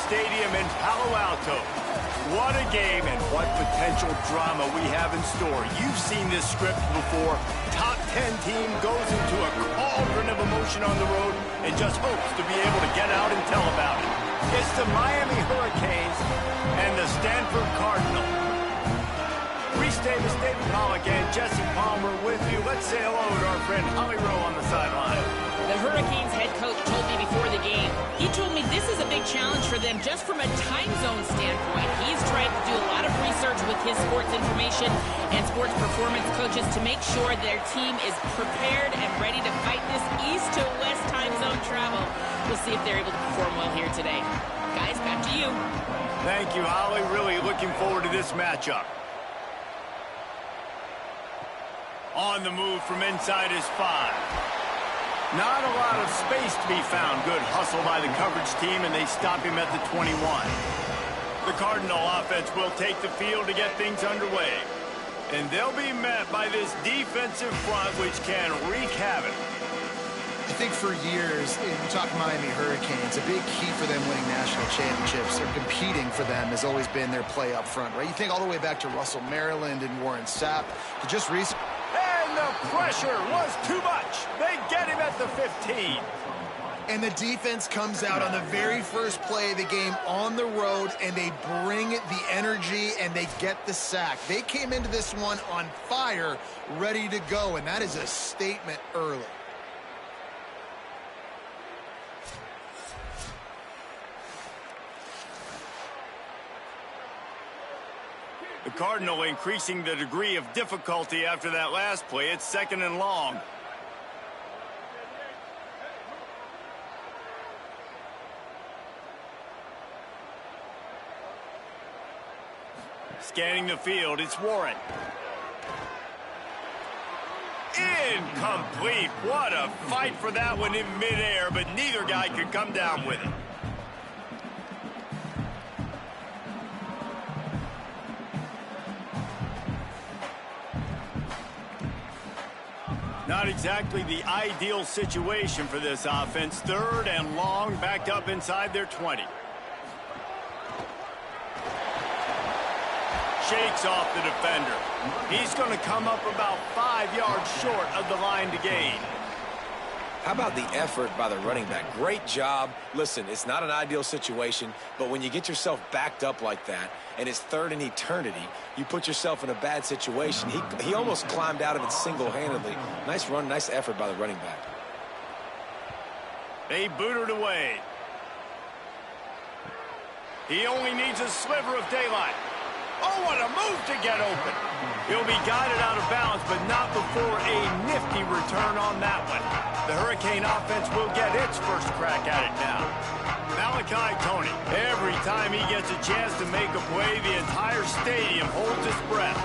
Stadium in Palo Alto. What a game and what potential drama we have in store. You've seen this script before. Top 10 team goes into a cauldron of emotion on the road and just hopes to be able to get out and tell about it. It's the Miami Hurricanes and the Stanford Cardinals. Reese Davis, David Pollack, and Jesse Palmer with you. Let's say hello to our friend Holly Rowe on the sideline. The Hurricanes head coach told me before the game, he told me this is a big challenge for them just from a time zone standpoint. He's tried to do a lot of research with his sports information and sports performance coaches to make sure their team is prepared and ready to fight this east to west time zone travel. We'll see if they're able to perform well here today. Guys, back to you. Thank you, Holly. Really looking forward to this matchup. On the move from inside his 5. Not a lot of space to be found. Good hustle by the coverage team, and they stop him at the 21. The Cardinal offense will take the field to get things underway. And they'll be met by this defensive front, which can wreak havoc. I think for years, you talk Miami Hurricanes, a big key for them winning national championships or competing for them has always been their play up front, right? You think all the way back to Russell Maryland and Warren Sapp, to just recently. And the pressure was too much. They get him at the 15. And the defense comes out on the very first play of the game on the road, and they bring the energy, and they get the sack. They came into this one on fire, ready to go, and that is a statement early. The Cardinal increasing the degree of difficulty after that last play. It's 2nd and long. Scanning the field, it's Warren. Incomplete. What a fight for that one in midair, but neither guy could come down with it. Not exactly the ideal situation for this offense. 3rd and long, backed up inside their 20. Shakes off the defender. He's going to come up about 5 yards short of the line to gain. How about the effort by the running back? Great job. Listen, it's not an ideal situation, but when you get yourself backed up like that, and it's 3rd and eternity, you put yourself in a bad situation. He almost climbed out of it single-handedly. Nice run, nice effort by the running back. They booted away. He only needs a sliver of daylight. Oh, what a move to get open. He'll be guided out of bounds, but not before a nifty return on that one. The Hurricane offense will get its first crack at it now. Malachi Tony, every time he gets a chance to make a play, the entire stadium holds its breath.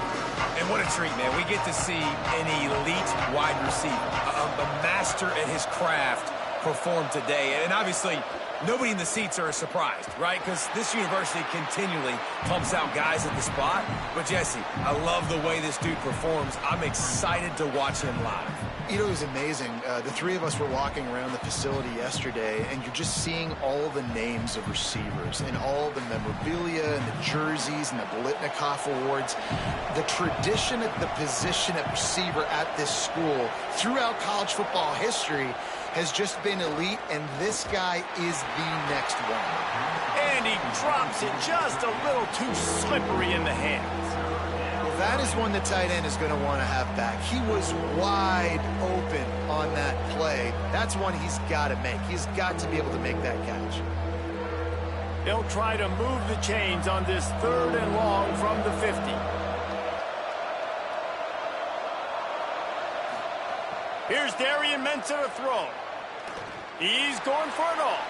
And what a treat, man. We get to see an elite wide receiver, a master at his craft perform today. And obviously, nobody in the seats are surprised, right? Because this university continually pumps out guys at the spot. But, Jesse, I love the way this dude performs. I'm excited to watch him live. You know, it was amazing. The 3 of us were walking around the facility yesterday, and you're just seeing all the names of receivers and all the memorabilia and the jerseys and the Bolitnikoff awards. The tradition at the position at receiver at this school throughout college football history has just been elite, and this guy is the next one. And he drops it just a little too slippery in the hands. Well, that is one the tight end is going to want to have back. He was wide open on that play. That's one he's got to make. He's got to be able to make that catch. They'll try to move the chains on this 3rd and long from the 50. Here's Darian Mensah to throw. He's going for it all.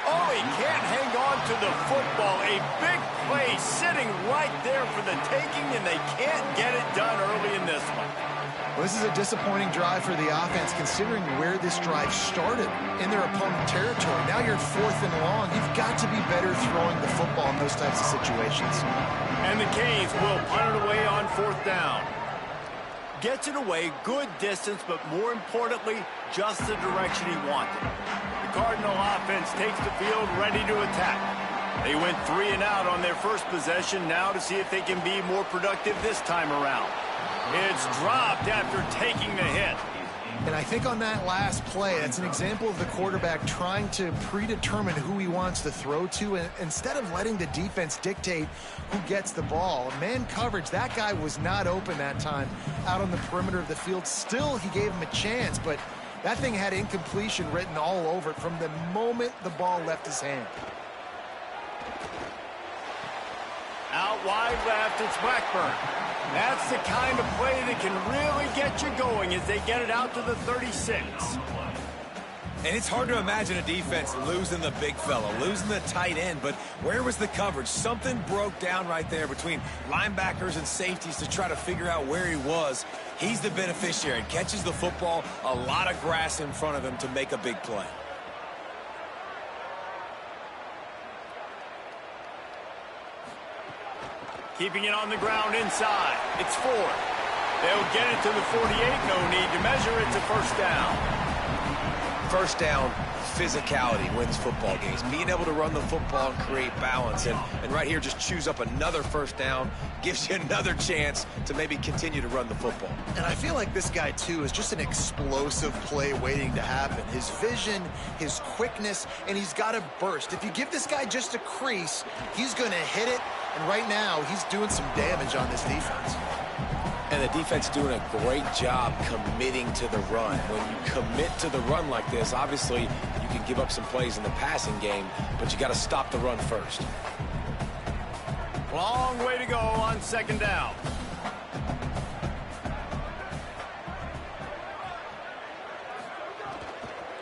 Oh, he can't hang on to the football. A big play sitting right there for the taking, and they can't get it done early in this one. Well, this is a disappointing drive for the offense, considering where this drive started in their opponent territory. Now you're 4th and long. You've got to be better throwing the football in those types of situations. And the Canes will punt it away on 4th down. Gets it away, good distance, but more importantly, just the direction he wanted. The Cardinal offense takes the field ready to attack. They went 3 and out on their first possession, now to see if they can be more productive this time around. It's dropped after taking the hit. And I think on that last play, that's an example of the quarterback trying to predetermine who he wants to throw to, and instead of letting the defense dictate who gets the ball. Man coverage, that guy was not open that time out on the perimeter of the field. Still, he gave him a chance, but that thing had incompletion written all over it from the moment the ball left his hand. Out wide left, it's Blackburn. That's the kind of play that can really get you going as they get it out to the 36. And it's hard to imagine a defense losing the big fella, losing the tight end, but where was the coverage? Something broke down right there between linebackers and safeties to try to figure out where he was. He's the beneficiary. Catches the football, a lot of grass in front of him to make a big play. Keeping it on the ground inside. It's 4. They'll get it to the 48. No need to measure. It's a first down. First down, physicality wins football games. Being able to run the football and create balance. And right here, just choose up another first down. Gives you another chance to maybe continue to run the football. And I feel like this guy, too, is just an explosive play waiting to happen. His vision, his quickness, and he's got a burst. If you give this guy just a crease, he's going to hit it. And right now, he's doing some damage on this defense. And the defense doing a great job committing to the run. When you commit to the run like this, obviously you can give up some plays in the passing game, but you got to stop the run first. Long way to go on second down.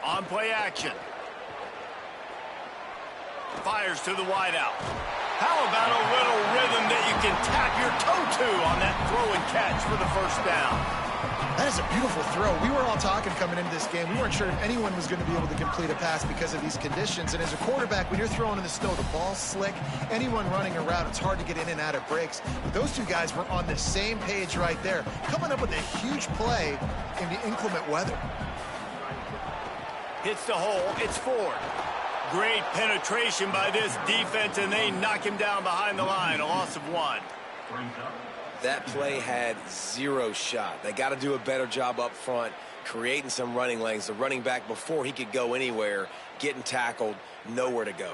On play action. Fires to the wideout. How about a little rhythm that you can tap your toe to on that throw and catch for the first down? That is a beautiful throw. We were all talking coming into this game. We weren't sure if anyone was going to be able to complete a pass because of these conditions. And as a quarterback, when you're throwing in the snow, the ball's slick. Anyone running a route, it's hard to get in and out of breaks. But those two guys were on the same page right there, coming up with a huge play in the inclement weather. Hits the hole. It's 4. Great penetration by this defense, and they knock him down behind the line. A loss of 1. That play had 0 shot. They got to do a better job up front, creating some running lanes. The running back, before he could go anywhere, getting tackled, nowhere to go.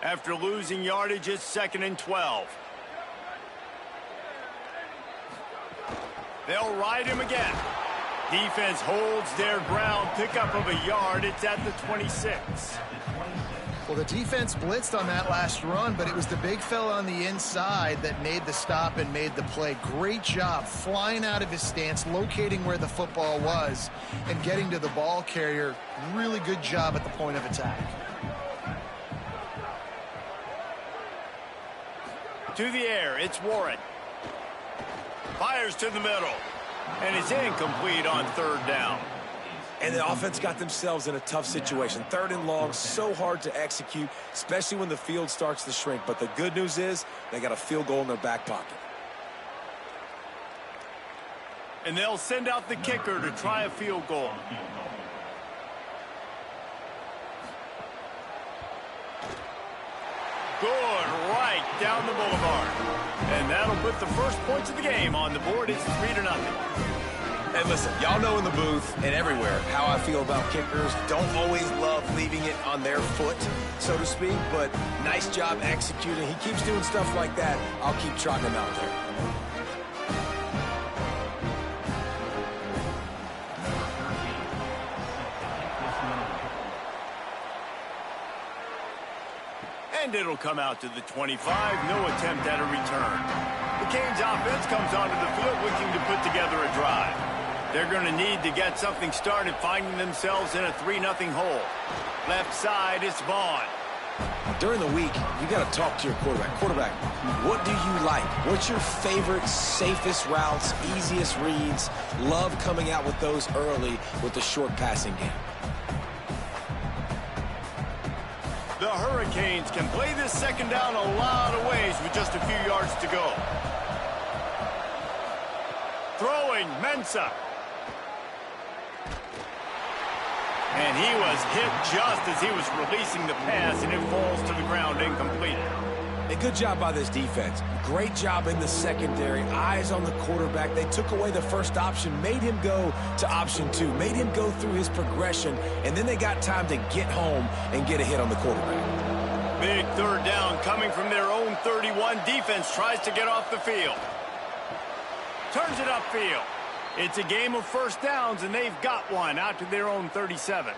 After losing yardage, it's 2nd and 12. They'll ride him again. Defense holds their ground. Pickup of a yard. It's at the 26. Well, the defense blitzed on that last run, but it was the big fella on the inside that made the stop and made the play. Great job flying out of his stance, locating where the football was, and getting to the ball carrier. Really good job at the point of attack. To the air, it's Warren. Fires to the middle, and it's incomplete on 3rd down. And the offense got themselves in a tough situation. 3rd and long, so hard to execute, especially when the field starts to shrink. But the good news is they got a field goal in their back pocket. And they'll send out the kicker to try a field goal. Good, right down the boulevard. And that'll put the first points of the game on the board. It's 3-0. And listen, y'all know in the booth and everywhere how I feel about kickers. Don't always love leaving it on their foot, so to speak, but nice job executing. He keeps doing stuff like that. I'll keep trotting him out there. And it'll come out to the 25. No attempt at a return. The Canes offense comes onto the field looking to put together a drive. They're going to need to get something started, finding themselves in a 3-0 hole. Left side, it's Vaughn. During the week, you got to talk to your quarterback. Quarterback, what do you like? What's your favorite, safest routes, easiest reads? Love coming out with those early with the short passing game. The Hurricanes can play this second down a lot of ways with just a few yards to go. Throwing, Mensah. And he was hit just as he was releasing the pass, and it falls to the ground incomplete. A good job by this defense. Great job in the secondary. Eyes on the quarterback. They took away the first option, made him go to option 2, made him go through his progression, and then they got time to get home and get a hit on the quarterback. Big third down coming from their own 31. Defense tries to get off the field. Turns it upfield. It's a game of first downs, and they've got one out to their own 37.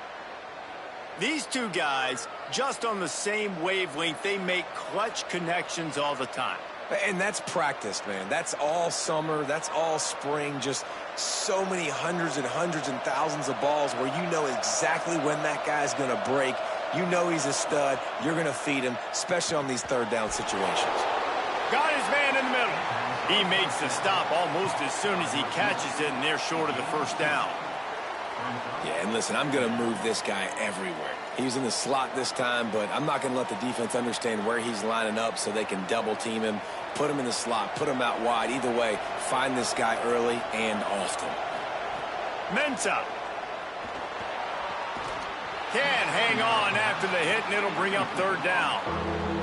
These two guys, just on the same wavelength, they make clutch connections all the time. And that's practice, man. That's all summer. That's all spring. Just so many hundreds and thousands of balls where you know exactly when that guy's going to break. You know he's a stud. You're going to feed him, especially on these third down situations. Got his man in the middle. He makes the stop almost as soon as he catches it, and they're short of the first down. Yeah, and listen, I'm going to move this guy everywhere. He's in the slot this time, but I'm not going to let the defense understand where he's lining up so they can double-team him, put him in the slot, put him out wide. Either way, find this guy early and often. Mensah can't hang on after the hit, and it'll bring up third down.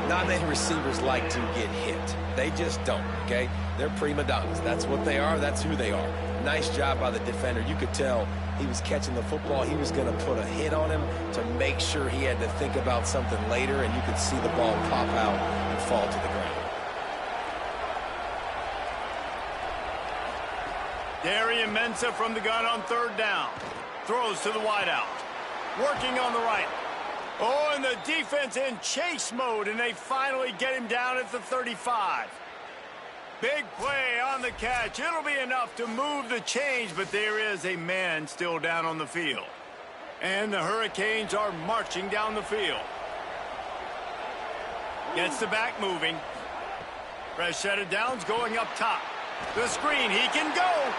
Not many receivers like to get hit. They just don't, okay? They're prima donnas. That's what they are. That's who they are. Nice job by the defender. You could tell he was catching the football. He was going to put a hit on him to make sure he had to think about something later, and you could see the ball pop out and fall to the ground. Darian Mensah from the gun on third down. Throws to the wideout. Working on the right. Oh, and the defense in chase mode, and they finally get him down at the 35. Big play on the catch. It'll be enough to move the change, but there is a man still down on the field. And the Hurricanes are marching down the field. Gets the back moving. Fresh set of downs going up top. The screen, he can go.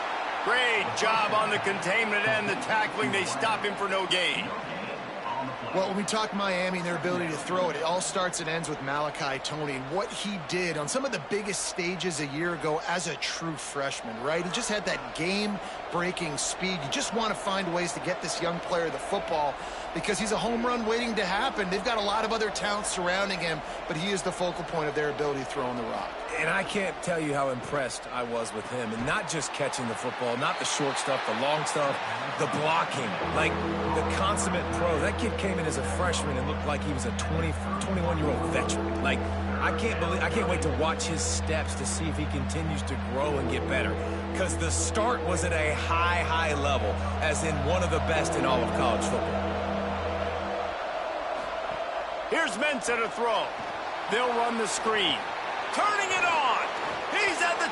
Great job on the containment and the tackling. They stop him for no gain. Well, when we talk Miami and their ability to throw it, it all starts and ends with Malachi Toney and what he did on some of the biggest stages a year ago as a true freshman, right? He just had that game-breaking speed. You just want to find ways to get this young player the football because he's a home run waiting to happen. They've got a lot of other talent surrounding him, but he is the focal point of their ability to throw on the rock. And I can't tell you how impressed I was with him. And not just catching the football, not the short stuff, the long stuff, the blocking, like the consummate pro. That kid came in as a freshman and looked like he was a 21-year-old veteran. Like, I can't wait to watch his steps to see if he continues to grow and get better. Because the start was at a high level, as in one of the best in all of college football. Here's Mensah to throw. They'll run the screen. Turning it on. He's at the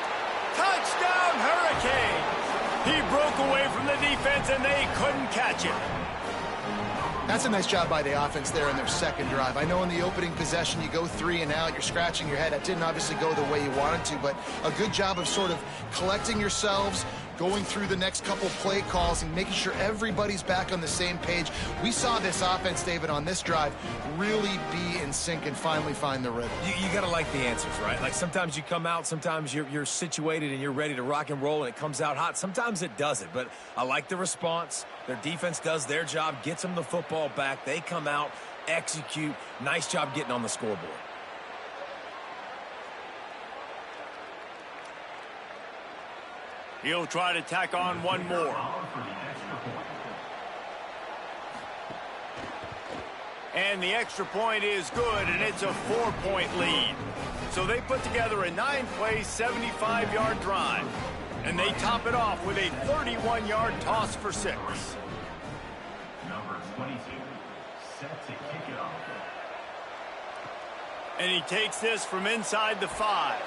touchdown Hurricanes. He broke away from the defense, and they couldn't catch him. That's a nice job by the offense there in their second drive. I know in the opening possession you go 3 and out, you're scratching your head. That didn't obviously go the way you wanted to, but a good job of sort of collecting yourselves, going through the next couple play calls and making sure everybody's back on the same page. We saw this offense, David, on this drive really be in sync and finally find the rhythm. You got to like the answers, right? Like sometimes you come out, sometimes you're situated and you're ready to rock and roll and it comes out hot. Sometimes it doesn't, but I like the response. Their defense does their job, gets them the football back. They come out, execute. Nice job getting on the scoreboard. He'll try to tack on one more. And the extra point is good, and it's a 4-point lead. So they put together a 9-play, 75-yard drive. And they top it off with a 31-yard toss for 6. Number 22, set to kick it off. And he takes this from inside the 5.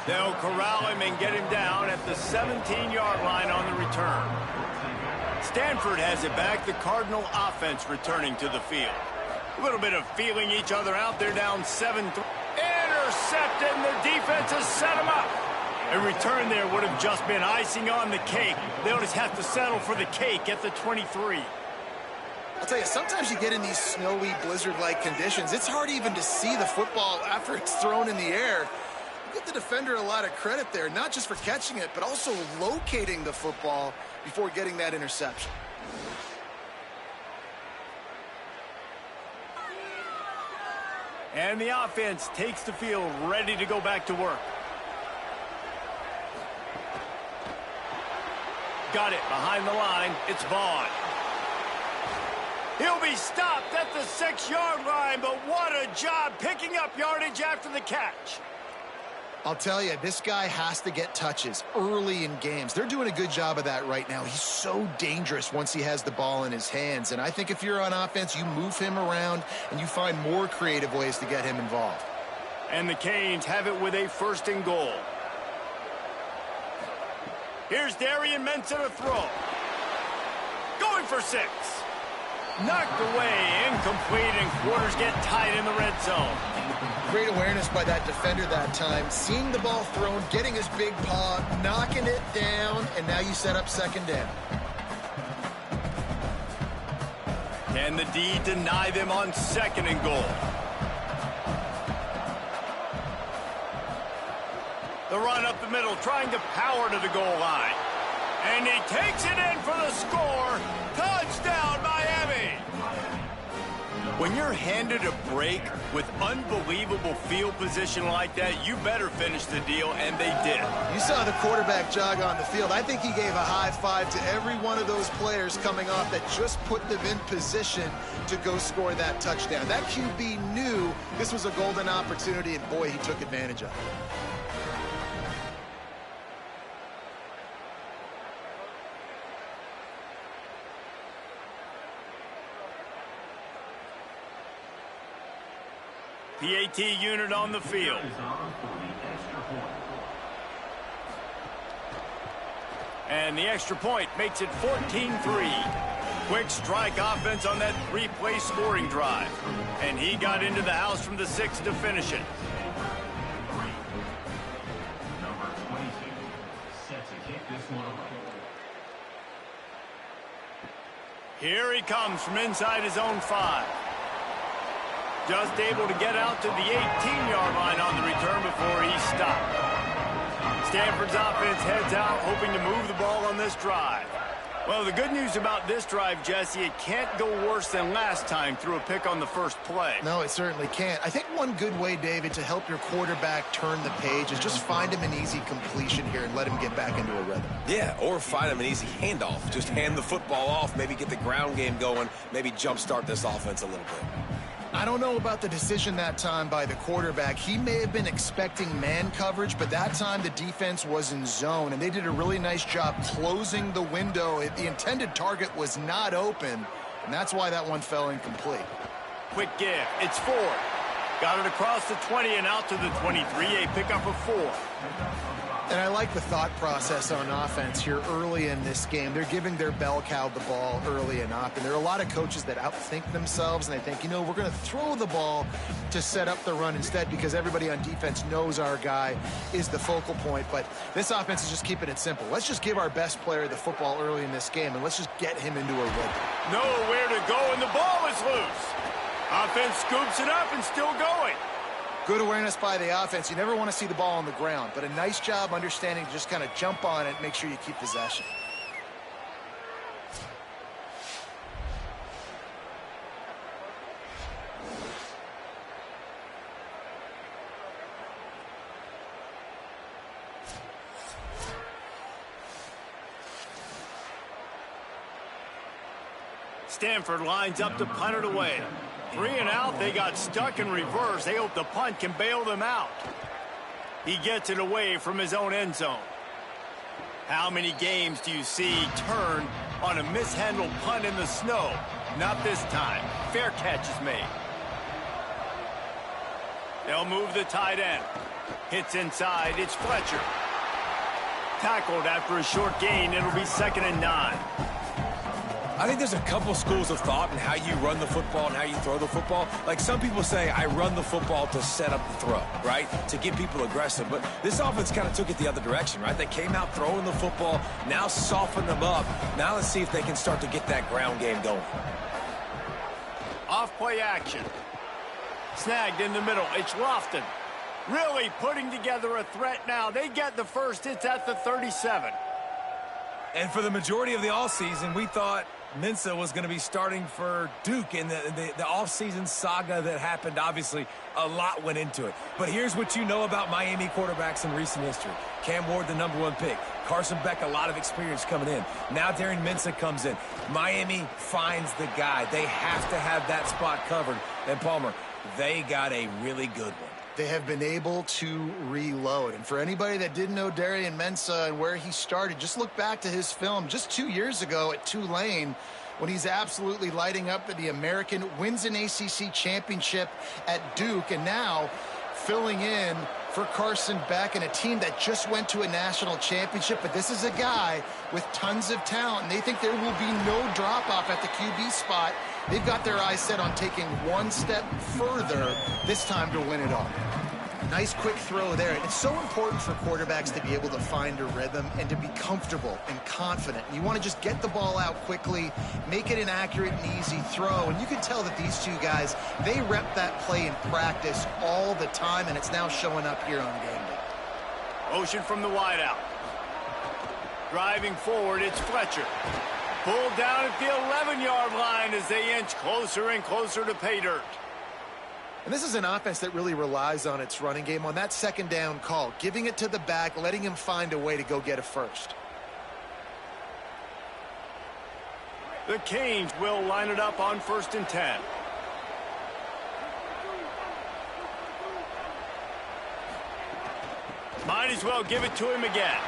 They'll corral him and get him down at the 17-yard line on the return. Stanford has it back. The Cardinal offense returning to the field. A little bit of feeling each other out. They're down 7-3. Intercepted, and the defense has set him up. A return there would have just been icing on the cake. They'll just have to settle for the cake at the 23. I'll tell you, sometimes you get in these snowy, blizzard-like conditions. It's hard even to see the football after it's thrown in the air. Give the defender a lot of credit there, not just for catching it, but also locating the football before getting that interception. And the offense takes the field ready to go back to work. Got it behind the line. It's Vaughn. He'll be stopped at the 6-yard line, but what a job picking up yardage after the catch. I'll tell you, this guy has to get touches early in games. They're doing a good job of that right now. He's so dangerous once he has the ball in his hands. And I think if you're on offense, you move him around and you find more creative ways to get him involved. And the Canes have it with a 1st and goal. Here's Darian Mensah to throw. Going for 6. Knocked away, incomplete, and quarters get tight in the red zone. Great awareness by that defender that time. Seeing the ball thrown, getting his big paw, knocking it down, and now you set up 2nd down. Can the D deny them on 2nd and goal? The run up the middle, trying to power to the goal line. And he takes it in for the score. Touchdown, Miami! When you're handed a break with unbelievable field position like that, you better finish the deal, and they did. You saw the quarterback jog on the field. I think he gave a high five to every one of those players coming off that just put them in position to go score that touchdown. That QB knew this was a golden opportunity, and boy, he took advantage of it. PAT unit on the field. And the extra point makes it 14-3. Quick strike offense on that 3-play scoring drive. And he got into the house from the 6 to finish it. Number 22, set to kick this one away. Here he comes from inside his own 5. Just able to get out to the 18-yard line on the return before he stopped. Stanford's offense heads out, hoping to move the ball on this drive. Well, the good news about this drive, Jesse, it can't go worse than last time through a pick on the first play. No, it certainly can't. I think one good way, David, to help your quarterback turn the page is just find him an easy completion here and let him get back into a rhythm. Yeah, or find him an easy handoff. Just hand the football off, maybe get the ground game going, maybe jumpstart this offense a little bit. I don't know about the decision that time by the quarterback. He may have been expecting man coverage, but that time the defense was in zone, and they did a really nice job closing the window. The intended target was not open, and that's why that one fell incomplete. Quick give. It's Ford. Got it across the 20 and out to the 23. A pickup of 4. And I like the thought process on offense here early in this game. They're giving their bell cow the ball early and often. There are a lot of coaches that outthink themselves, and they think, you know, we're going to throw the ball to set up the run instead because everybody on defense knows our guy is the focal point. But this offense is just keeping it simple. Let's just give our best player the football early in this game, and let's just get him into a rhythm. Nowhere to go, and the ball is loose. Offense scoops it up and still going. Good awareness by the offense. You never want to see the ball on the ground, but a nice job understanding to just kind of jump on it and make sure you keep possession. Stanford lines up to punt it away. 3 and out, they got stuck in reverse. They hope the punt can bail them out. He gets it away from his own end zone. How many games do you see turn on a mishandled punt in the snow? Not this time. Fair catch is made. They'll move the tight end. Hits inside. It's Fletcher. Tackled after a short gain. It'll be 2nd and 9. I think there's a couple schools of thought in how you run the football and how you throw the football. Like some people say, I run the football to set up the throw, right? To get people aggressive. But this offense kind of took it the other direction, right? They came out throwing the football, now soften them up. Now let's see if they can start to get that ground game going. Off-play action. Snagged in the middle. It's Lofton. Really putting together a threat now. They get the first. It's at the 37. And for the majority of the offseason, we thought Mensah was going to be starting for Duke in the offseason saga that happened. Obviously, a lot went into it. But here's what you know about Miami quarterbacks in recent history. Cam Ward, the #1 pick. Carson Beck, a lot of experience coming in. Now Darren Mensah comes in. Miami finds the guy. They have to have that spot covered. And Palmer, they got a really good one. They have been able to reload. And for anybody that didn't know Darren Mensah and where he started, just look back to his film just 2 years ago at Tulane when he's absolutely lighting up the American, wins an ACC championship at Duke, and now filling in for Carson Beck and a team that just went to a national championship. But this is a guy with tons of talent, and they think there will be no drop-off at the QB spot. They've got their eyes set on taking one step further this time to win it all. Nice quick throw there. And it's so important for quarterbacks to be able to find a rhythm and to be comfortable and confident. You want to just get the ball out quickly, make it an accurate and easy throw. And you can tell that these two guys, they rep that play in practice all the time, and it's now showing up here on game day. Motion from the wideout. Driving forward, it's Fletcher. Pulled down at the 11-yard line as they inch closer and closer to pay dirt. And this is an offense that really relies on its running game on that second down call, giving it to the back, letting him find a way to go get a first. The Canes will line it up on 1st and 10. Might as well give it to him again.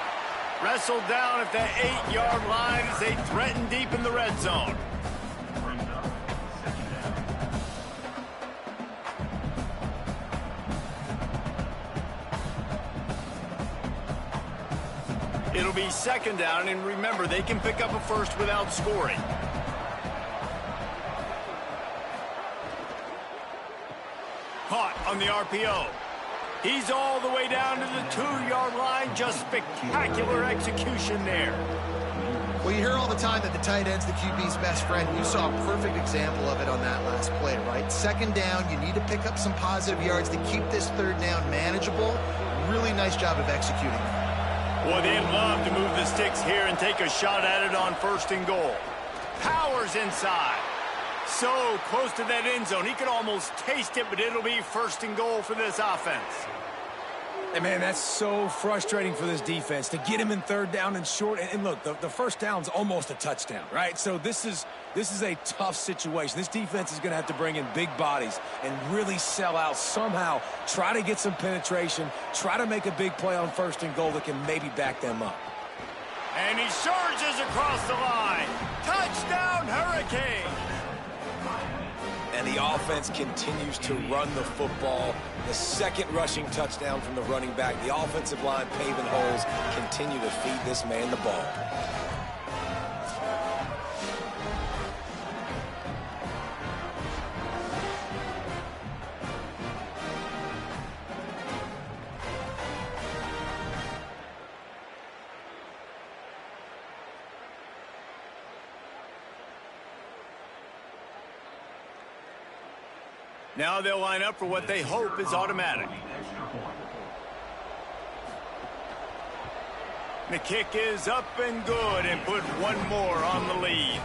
Wrestled down at the 8-yard line as they threaten deep in the red zone. It'll be 2nd down, and remember, they can pick up a first without scoring. Caught on the RPO. He's all the way down to the 2-yard line. Just spectacular execution there. Well, you hear all the time that the tight end's the QB's best friend. You saw a perfect example of it on that last play, right? 2nd down, you need to pick up some positive yards to keep this 3rd down manageable. Really nice job of executing that. Boy, they'd love to move the sticks here and take a shot at it on 1st and goal. Powers inside. So close to that end zone. He could almost taste it, but it'll be 1st and goal for this offense. And, man, that's so frustrating for this defense to get him in 3rd down and short. And look, the 1st down's almost a touchdown, right? So this is a tough situation. This defense is going to have to bring in big bodies and really sell out somehow, try to get some penetration, try to make a big play on 1st and goal that can maybe back them up. And he surges across the line. Touchdown, Hurricane! And the offense continues to run the football. The 2nd rushing touchdown from the running back. The offensive line paving holes. Continue to feed this man the ball. Now they'll line up for what they hope is automatic. The kick is up and good and put one more on the lead.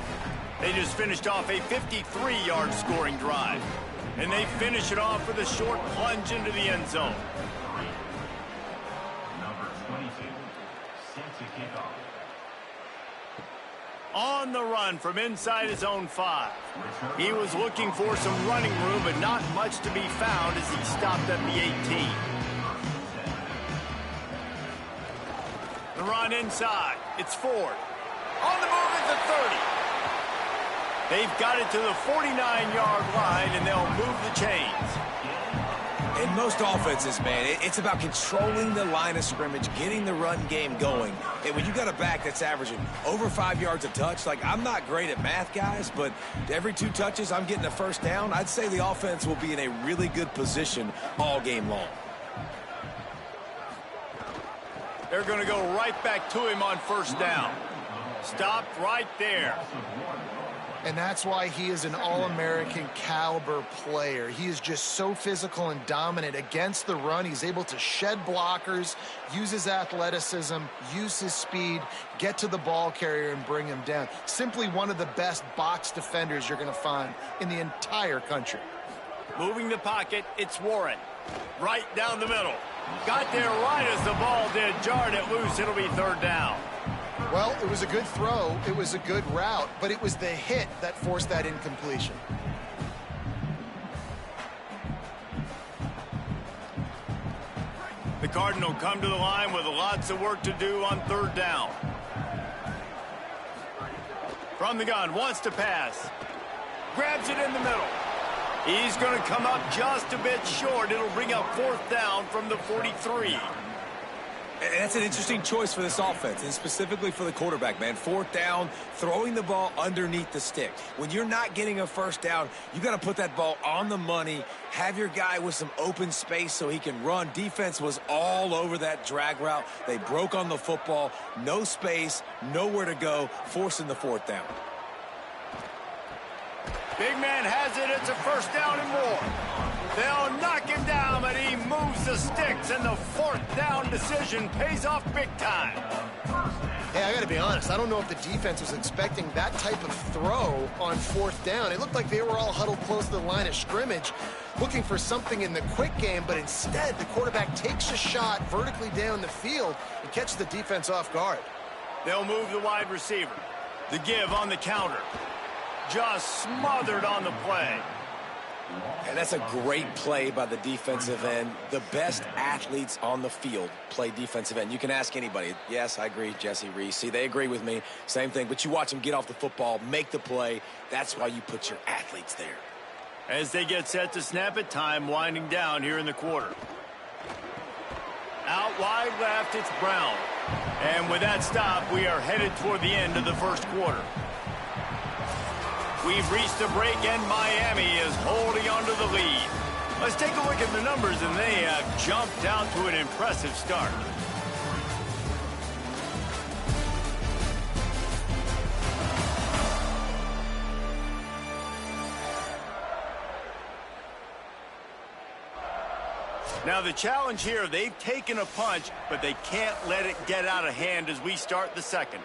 They just finished off a 53-yard scoring drive. And they finish it off with a short plunge into the end zone. Number 22, set to kick off. On the run from inside his own 5. He was looking for some running room, but not much to be found as he stopped at the 18. The run inside. It's Ford. On the move at the 30. They've got it to the 49-yard line, and they'll move the chains. In most offenses, man, it's about controlling the line of scrimmage, getting the run game going. And when you got a back that's averaging over 5 yards a touch, like, I'm not great at math, guys, but every 2 touches I'm getting a 1st down, I'd say the offense will be in a really good position all game long. They're going to go right back to him on 1st down. Stopped right there. And that's why he is an All-American caliber player. He is just so physical and dominant against the run. He's able to shed blockers, use his athleticism, use his speed, get to the ball carrier and bring him down. Simply one of the best box defenders you're going to find in the entire country. Moving the pocket, it's Warren. Right down the middle. Got there right as the ball did. Jarred it loose. It'll be third down. Well, it was a good throw. It was a good route, but it was the hit that forced that incompletion. The Cardinal come to the line with lots of work to do on third down. From the gun, wants to pass. Grabs it in the middle. He's going to come up just a bit short. It'll bring up fourth down from the 43. And that's an interesting choice for this offense, and specifically for the quarterback, man. Fourth down, throwing the ball underneath the stick. When you're not getting a first down, you got to put that ball on the money, have your guy with some open space so he can run. Defense was all over that drag route. They broke on the football, no space, nowhere to go, forcing the fourth down. Big man has it. It's a first down and more. They'll knock him down, but he moves the sticks, and the fourth down decision pays off big time. Hey, I got to be honest. I don't know if the defense was expecting that type of throw on fourth down. It looked like they were all huddled close to the line of scrimmage, looking for something in the quick game, but instead the quarterback takes a shot vertically down the field and catches the defense off guard. They'll move the wide receiver. The give on the counter. Just smothered on the play. And that's a great play by the defensive end. The best athletes on the field play defensive end. You can ask anybody. Yes, I agree, Jesse Reese. See, they agree with me. Same thing. But you watch them get off the football, make the play. That's why you put your athletes there. As they get set to snap it, time winding down here in the quarter. Out wide left, it's Brown. And with that stop, we are headed toward the end of the first quarter. We've reached the break, and Miami is holding on to the lead. Let's take a look at the numbers, and they have jumped out to an impressive start. Now, the challenge here, they've taken a punch, but they can't let it get out of hand as we start the second.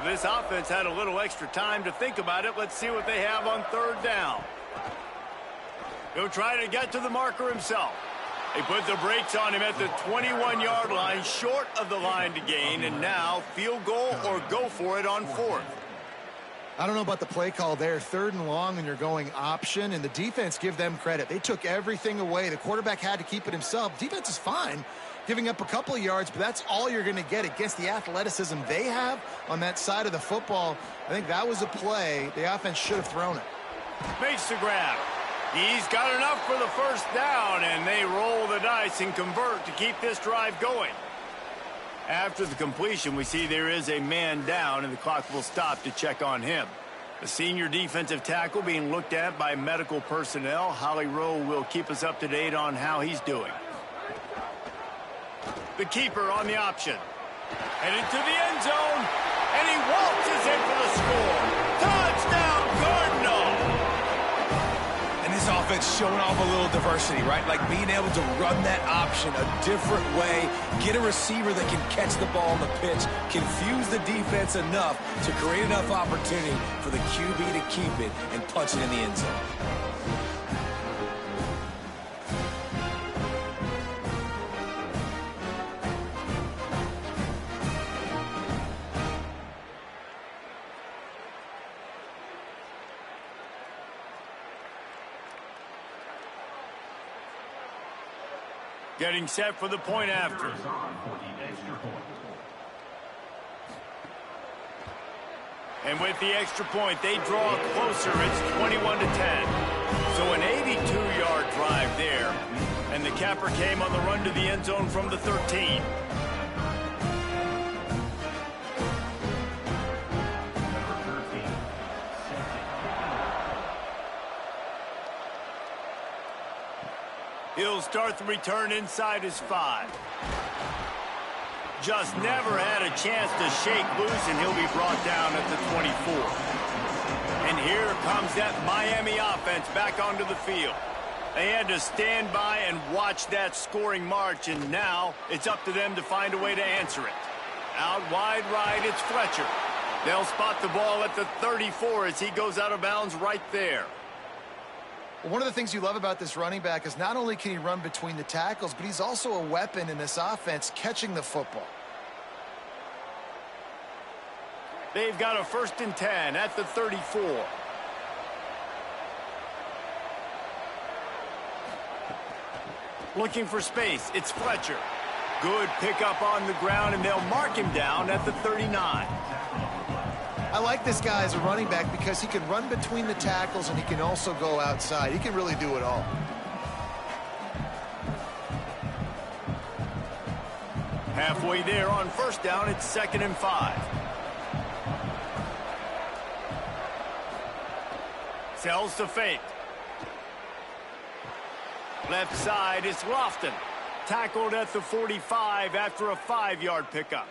This offense had a little extra time to think about it. Let's see what they have on third down. He'll try to get to the marker himself. They put the brakes on him at the 21-yard line, short of the line to gain, and now field goal or go for it on fourth. I don't know about the play call there. Third and long, and you're going option, and the defense, give them credit. They took everything away. The quarterback had to keep it himself. Defense is fine, giving up a couple of yards, but that's all you're going to get against the athleticism they have on that side of the football. I think that was a play. The offense should have thrown it. Makes the grab. He's got enough for the first down, and they roll the dice and convert to keep this drive going. After the completion, we see there is a man down, and the clock will stop to check on him. The senior defensive tackle being looked at by medical personnel. Holly Rowe will keep us up to date on how he's doing. The keeper on the option. Headed to the end zone, and he waltzes in for the score. Touchdown, Cardinal! And this offense showing off a little diversity, right? Like being able to run that option a different way, get a receiver that can catch the ball on the pitch, confuse the defense enough to create enough opportunity for the QB to keep it and punch it in the end zone. Getting set for the point after. And with the extra point, they draw closer. It's 21-10. So an 82-yard drive there. And the capper came on the run to the end zone from the 13. He'll start the return inside his 5. Just never had a chance to shake loose, and he'll be brought down at the 24. And here comes that Miami offense back onto the field. They had to stand by and watch that scoring march, and now it's up to them to find a way to answer it. Out wide right, it's Fletcher. They'll spot the ball at the 34 as he goes out of bounds right there. Well, one of the things you love about this running back is not only can he run between the tackles, but he's also a weapon in this offense catching the football. They've got a 1st and 10 at the 34. Looking for space, it's Fletcher. Good pickup on the ground, and they'll mark him down at the 39. I like this guy as a running back because he can run between the tackles and he can also go outside. He can really do it all. Halfway there on 1st down, it's 2nd and 5. Sells to fake. Left side is Lofton. Tackled at the 45 after a 5-yard pickup.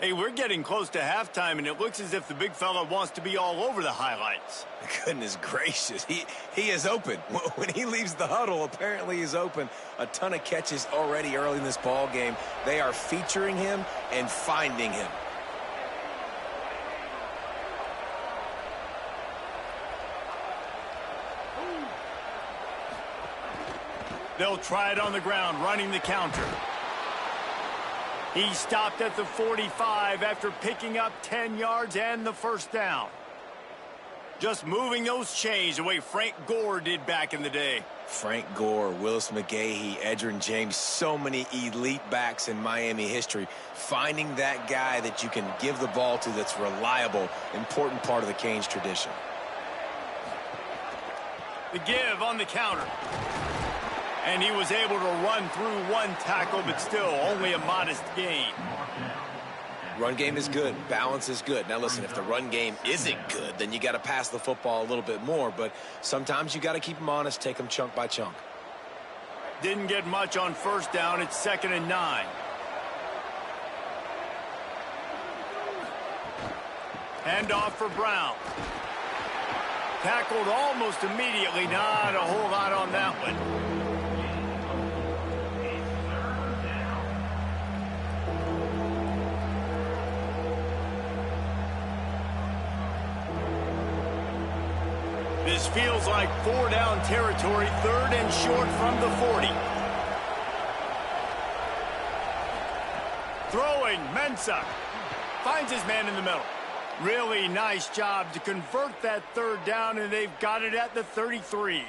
Hey, we're getting close to halftime, and it looks as if the big fella wants to be all over the highlights. Goodness gracious, he is open. When he leaves the huddle, apparently he's open. A ton of catches already early in this ball game. They are featuring him and finding him. They'll try it on the ground, running the counter. He stopped at the 45 after picking up 10 yards and the 1st down. Just moving those chains the way Frank Gore did back in the day. Frank Gore, Willis McGahee, Edgerrin James, so many elite backs in Miami history. Finding that guy that you can give the ball to that's reliable, important part of the Canes tradition. The give on the counter. And he was able to run through one tackle, but still only a modest gain. Run game is good. Balance is good. Now, listen, if the run game isn't good, then you got to pass the football a little bit more. But sometimes you got to keep them honest, take them chunk by chunk. Didn't get much on 1st down. It's 2nd and 9. Handoff for Brown. Tackled almost immediately. Not a whole lot on that one. This feels like 4-down territory, 3rd and short from the 40. Throwing, Mensah. Finds his man in the middle. Really nice job to convert that 3rd down, and they've got it at the 33.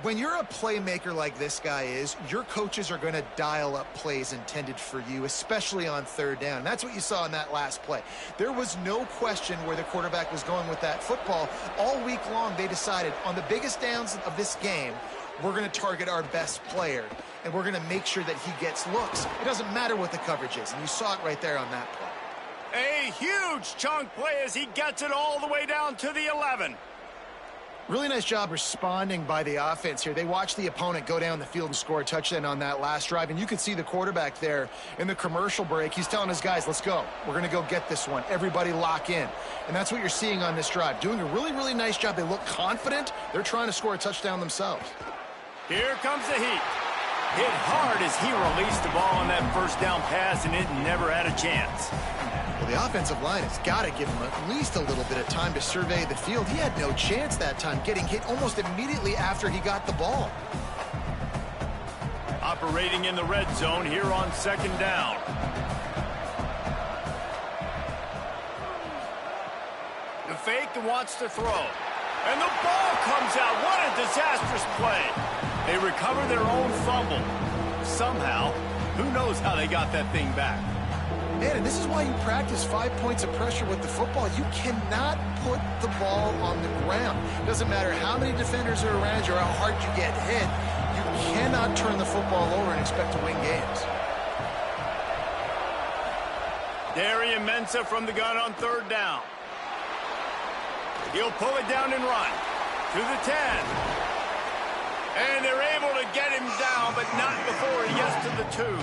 When you're a playmaker like this guy is, your coaches are going to dial up plays intended for you, especially on 3rd down. And that's what you saw in that last play. There was no question where the quarterback was going with that football. All week long, they decided on the biggest downs of this game, we're going to target our best player, and we're going to make sure that he gets looks. It doesn't matter what the coverage is, and you saw it right there on that play. A huge chunk play as he gets it all the way down to the 11. Really nice job responding by the offense here. They watched the opponent go down the field and score a touchdown on that last drive, and you could see the quarterback there in the commercial break. He's telling his guys, let's go. We're going to go get this one. Everybody lock in. And that's what you're seeing on this drive. Doing a really, really nice job. They look confident. They're trying to score a touchdown themselves. Here comes the heat. Hit hard as he released the ball on that 1st down pass, and it never had a chance. Well, the offensive line has got to give him at least a little bit of time to survey the field. He had no chance that time, getting hit almost immediately after he got the ball. Operating in the red zone here on 2nd down. The fake wants to throw. And the ball comes out. What a disastrous play. They recover their own fumble. Somehow, who knows how they got that thing back. Man, and this is why you practice 5 points of pressure with the football. You cannot put the ball on the ground. It doesn't matter how many defenders are around you or how hard you get hit. You cannot turn the football over and expect to win games. Darian Mensah from the gun on 3rd down. He'll pull it down and run to the 10. And they're able to get him down, but not before he gets to the 2.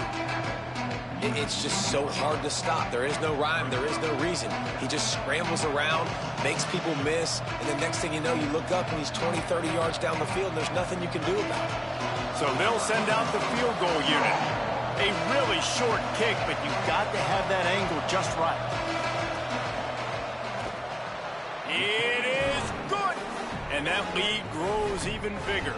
It's just so hard to stop. There is no rhyme. There is no reason. He just scrambles around, makes people miss, and the next thing you know, you look up and he's 20, 30 yards down the field, and there's nothing you can do about it. So they'll send out the field goal unit. A really short kick, but you've got to have that angle just right. It is good! And that lead grows even bigger.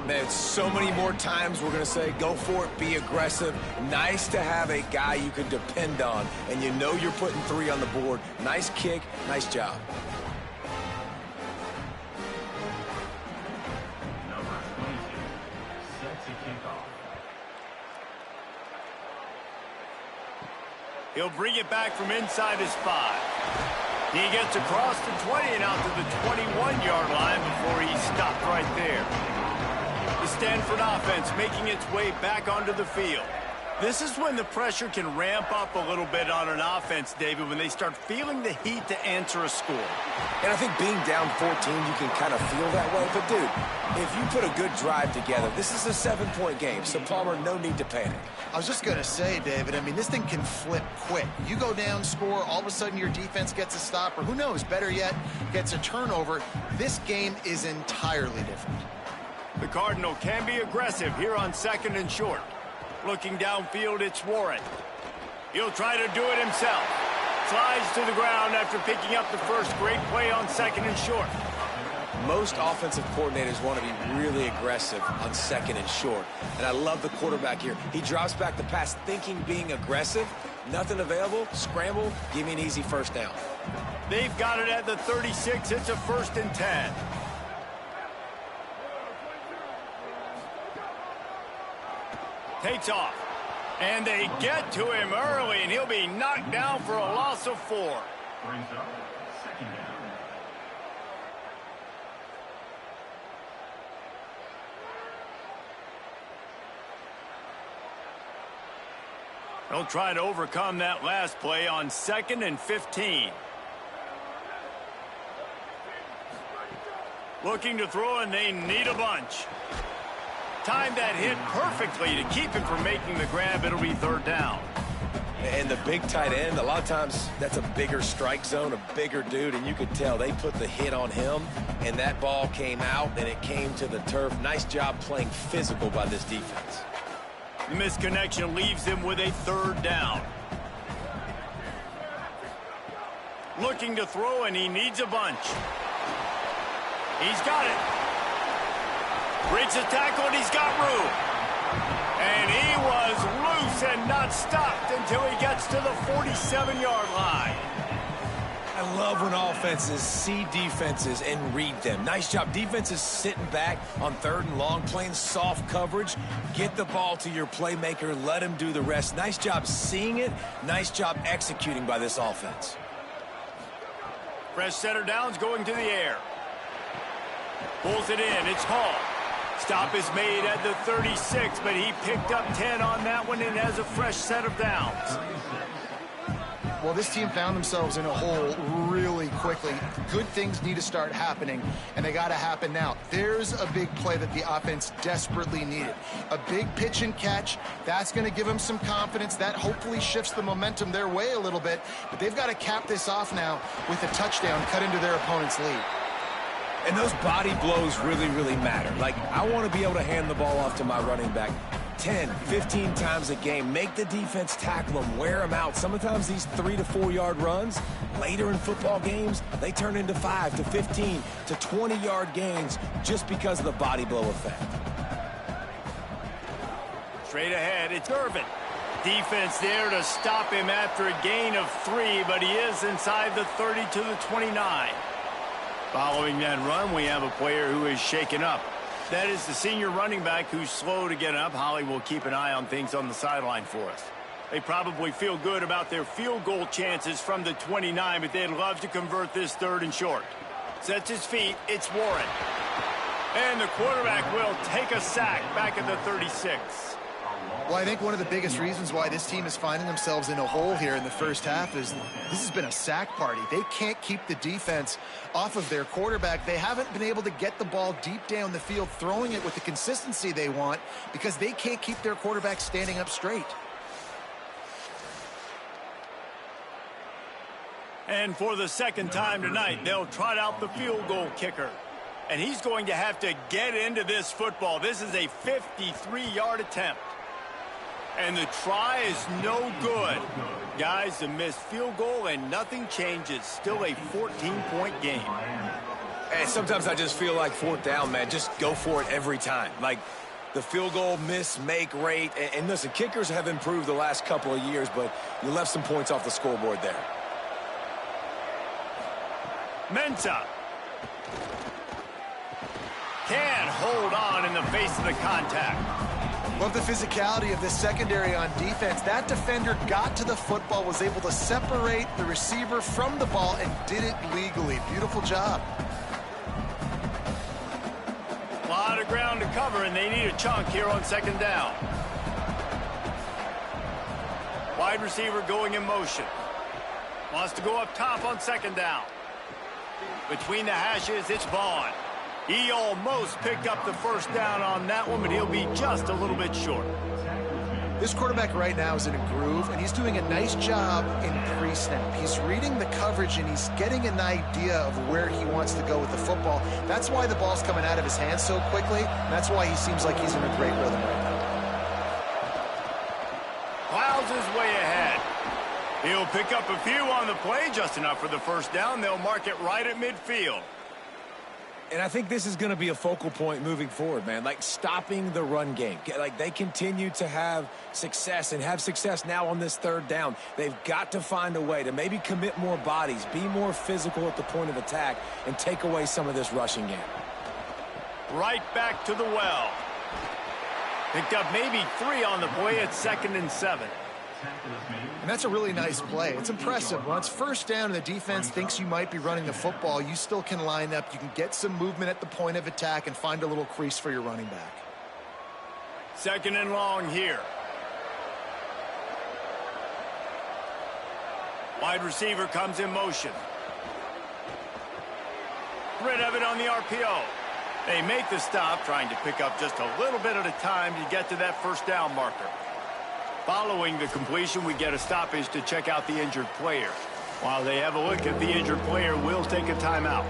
Man, so many more times we're going to say, go for it, be aggressive. Nice to have a guy you can depend on, and you know you're putting 3 on the board. Nice kick, nice job. Number 22, set to kick off. He'll bring it back from inside his 5. He gets across the 20 and out to the 21-yard line before he stopped right there. The Stanford offense making its way back onto the field. This is when the pressure can ramp up a little bit on an offense, David, when they start feeling the heat to answer a score. And I think being down 14, you can kind of feel that way. But, dude, if you put a good drive together, this is a 7-point game. So, Palmer, no need to panic. I was just going to say, David, I mean, this thing can flip quick. You go down, score, all of a sudden your defense gets a stop, or who knows, better yet, gets a turnover. This game is entirely different. The Cardinal can be aggressive here on 2nd and short. Looking downfield, it's Warren. He'll try to do it himself. Slides to the ground after picking up the first great play on 2nd and short. Most offensive coordinators want to be really aggressive on 2nd and short. And I love the quarterback here. He drops back the pass thinking being aggressive. Nothing available. Scramble. Give me an easy first down. They've got it at the 36. It's a 1st and 10. Takes off. And they get to him early, and he'll be knocked down for a loss of 4. Brings up 2nd down. They'll try to overcome that last play on 2nd and 15. Looking to throw, and they need a bunch. Timed that hit perfectly to keep him from making the grab. It'll be 3rd down. And the big tight end, a lot of times that's a bigger strike zone, a bigger dude, and you could tell they put the hit on him, and that ball came out, and it came to the turf. Nice job playing physical by this defense. The misconnection leaves him with a 3rd down. Looking to throw, and he needs a bunch. He's got it. Breaks the tackle, and he's got room. And he was loose and not stopped until he gets to the 47-yard line. I love when offenses see defenses and read them. Nice job. Defenses sitting back on 3rd and long, playing soft coverage. Get the ball to your playmaker. Let him do the rest. Nice job seeing it. Nice job executing by this offense. Fresh center downs going to the air. Pulls it in. It's Hall. Stop is made at the 36, but he picked up 10 on that one and has a fresh set of downs. Well, this team found themselves in a hole really quickly. Good things need to start happening, and they got to happen now. There's a big play that the offense desperately needed. A big pitch and catch. That's going to give them some confidence. That hopefully shifts the momentum their way a little bit, but they've got to cap this off now with a touchdown cut into their opponent's lead. And those body blows really, really matter. Like, I want to be able to hand the ball off to my running back 10, 15 times a game. Make the defense tackle them, wear them out. Sometimes these 3 to 4 yard runs, later in football games, they turn into 5 to 15 to 20 yard gains just because of the body blow effect. Straight ahead, it's Irvin. Defense there to stop him after a gain of 3, but he is inside the 30 to the 29. Following that run, we have a player who is shaken up. That is the senior running back who's slow to get up. Holly will keep an eye on things on the sideline for us. They probably feel good about their field goal chances from the 29, but they'd love to convert this 3rd and short. Sets his feet. It's Warren. And the quarterback will take a sack back at the 36. Well, I think one of the biggest reasons why this team is finding themselves in a hole here in the first half is this has been a sack party. They can't keep the defense off of their quarterback. They haven't been able to get the ball deep down the field, throwing it with the consistency they want because they can't keep their quarterback standing up straight. And for the second time tonight, they'll trot out the field goal kicker. And he's going to have to get into this football. This is a 53-yard attempt. And the try is no good. Guys, a missed field goal and nothing changes. Still a 14-point game. And sometimes I just feel like fourth down, man. Just go for it every time. Like the field goal miss-make rate. And listen, kickers have improved the last couple of years, but you left some points off the scoreboard there. Mensah can hold on in the face of the contact. Love the physicality of this secondary on defense. That defender got to the football, was able to separate the receiver from the ball, and did it legally. Beautiful job. A lot of ground to cover, and they need a chunk here on second down. Wide receiver going in motion. Wants to go up top on second down. Between the hashes, it's Vaughn. He almost picked up the first down on that one, but he'll be just a little bit short. This quarterback right now is in a groove, and he's doing a nice job in pre-snap. He's reading the coverage, and he's getting an idea of where he wants to go with the football. That's why the ball's coming out of his hands so quickly, and that's why he seems like he's in a great rhythm right now. Plows his way ahead. He'll pick up a few on the play, just enough for the first down. They'll mark it right at midfield. And I think this is going to be a focal point moving forward, man. Like stopping the run game. Like they continue to have success and have success now on this third down. They've got to find a way to maybe commit more bodies, be more physical at the point of attack, and take away some of this rushing game. Right back to the well. Picked up maybe 3 on the play at 2nd and 7. And that's a really nice play. It's impressive. When it's first down and the defense thinks you might be running the football, you still can line up. You can get some movement at the point of attack and find a little crease for your running back. 2nd and long here. Wide receiver comes in motion. Rid of it on the RPO. They make the stop, trying to pick up just a little bit at a time to get to that first down marker. Following the completion, we get a stoppage to check out the injured player. While they have a look at the injured player, we'll take a timeout.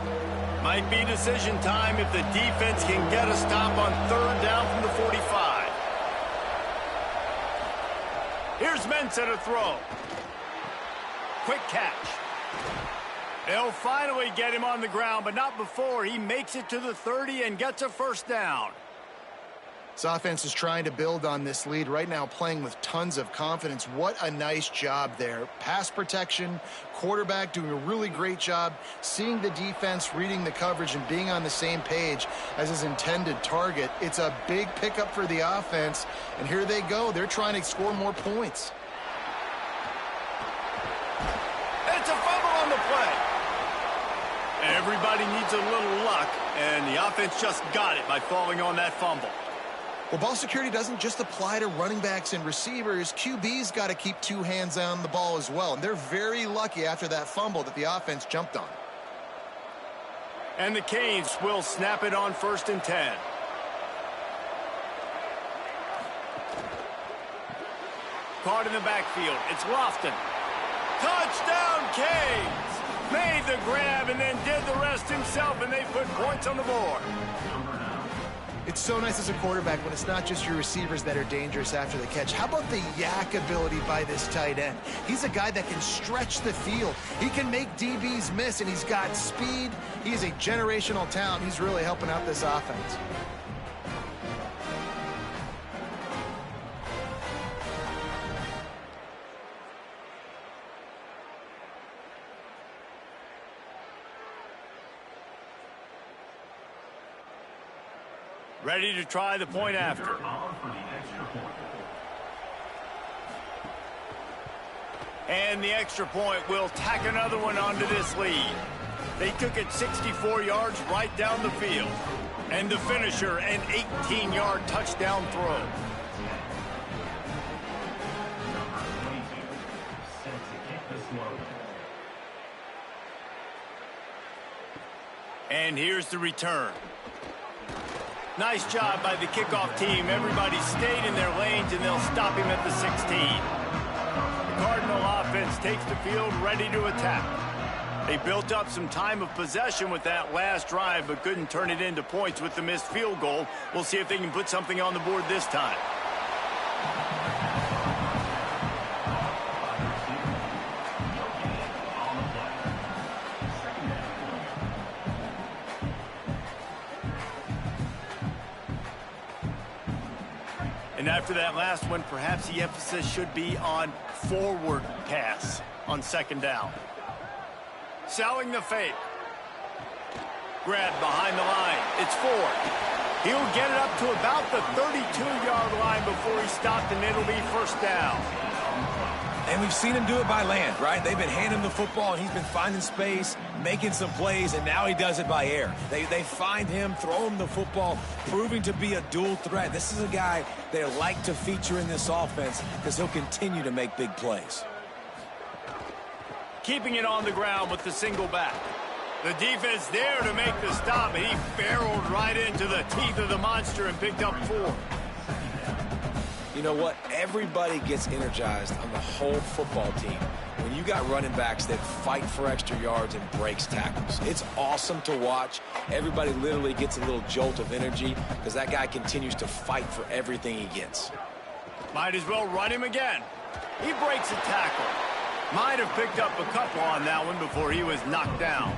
Might be decision time if the defense can get a stop on third down from the 45. Here's Mensah to throw. Quick catch. They'll finally get him on the ground, but not before he makes it to the 30 and gets a first down. This offense is trying to build on this lead right now, playing with tons of confidence. What a nice job there. Pass protection, quarterback doing a really great job, seeing the defense, reading the coverage, and being on the same page as his intended target. It's a big pickup for the offense, and here they go. They're trying to score more points. It's a fumble on the play. Everybody needs a little luck, and the offense just got it by falling on that fumble. Well, ball security doesn't just apply to running backs and receivers. QB's got to keep 2 hands on the ball as well. And they're very lucky after that fumble that the offense jumped on. And the Canes will snap it on 1st and 10. Caught in the backfield. It's Lofton. Touchdown, Canes! Made the grab and then did the rest himself, and they put points on the board. It's so nice as a quarterback when it's not just your receivers that are dangerous after the catch. How about the yak ability by this tight end? He's a guy that can stretch the field. He can make DBs miss, and he's got speed. He is a generational talent. He's really helping out this offense. Ready to try the point after. And the extra point will tack another one onto this lead. They took it 64 yards right down the field. And the finisher, an 18-yard touchdown throw. And here's the return. Nice job by the kickoff team. Everybody stayed in their lanes, and they'll stop him at the 16. The Cardinal offense takes the field, ready to attack. They built up some time of possession with that last drive, but couldn't turn it into points with the missed field goal. We'll see if they can put something on the board this time. And after that last one, perhaps the emphasis should be on forward pass on second down. Selling the fake. Grab behind the line. It's Ford. He'll get it up to about the 32-yard line before he's stopped, and it'll be first down. And we've seen him do it by land, right? They've been handing him the football, and he's been finding space, making some plays, and now he does it by air. They find him, throw him the football, proving to be a dual threat. This is a guy they like to feature in this offense because he'll continue to make big plays. Keeping it on the ground with the single back. The defense there to make the stop, and he barreled right into the teeth of the monster and picked up 4. You know what? Everybody gets energized on the whole football team when you got running backs that fight for extra yards and breaks tackles. It's awesome to watch. Everybody literally gets a little jolt of energy because that guy continues to fight for everything he gets. Might as well run him again. He breaks a tackle. Might have picked up a couple on that one before he was knocked down.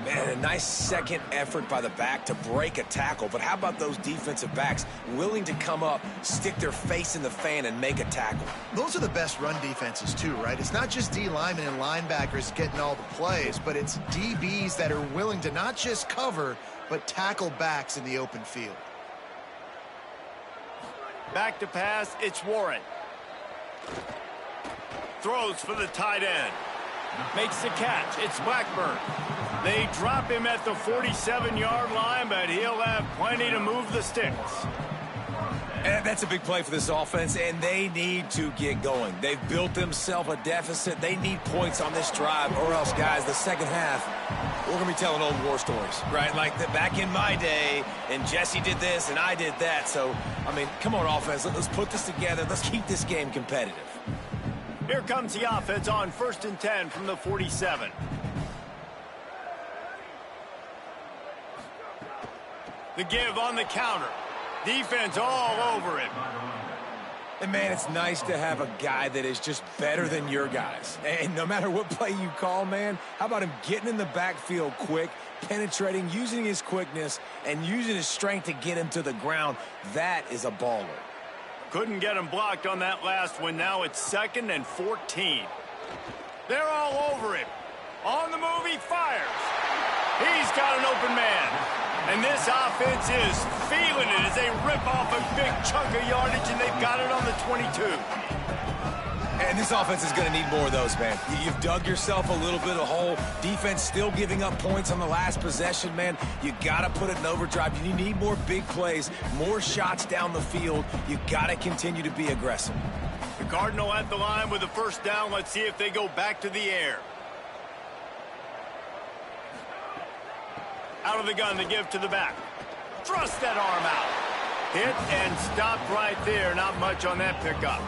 Man, a nice second effort by the back to break a tackle. But how about those defensive backs willing to come up, stick their face in the fan, and make a tackle? Those are the best run defenses, too, right? It's not just D linemen and linebackers getting all the plays, but it's DBs that are willing to not just cover, but tackle backs in the open field. Back to pass, it's Warren. Throws for the tight end. Makes the catch. It's Blackburn. They drop him at the 47-yard line, but he'll have plenty to move the sticks. And that's a big play for this offense, and they need to get going. They've built themselves a deficit. They need points on this drive, or else, guys, the second half, we're going to be telling old war stories, right? Like back in my day, and Jesse did this, and I did that. So, I mean, come on, offense. Let's put this together. Let's keep this game competitive. Here comes the offense on 1st and 10 from the 47. The give on the counter. Defense all over him. And, man, it's nice to have a guy that is just better than your guys. And no matter what play you call, man, how about him getting in the backfield quick, penetrating, using his quickness, and using his strength to get him to the ground? That is a baller. Couldn't get him blocked on that last one. Now it's 2nd and 14. They're all over him. On the move, he fires. He's got an open man. And this offense is feeling it as they rip off a big chunk of yardage, and they've got it on the 22. And this offense is going to need more of those, man. You've dug yourself a little bit of hole. Defense still giving up points on the last possession, man. You got to put it in overdrive. You need more big plays, more shots down the field. You got to continue to be aggressive. The Cardinal at the line with the first down. Let's see if they go back to the air. Out of the gun, the give to the back. Thrust that arm out. Hit and stopped right there. Not much on that pickup.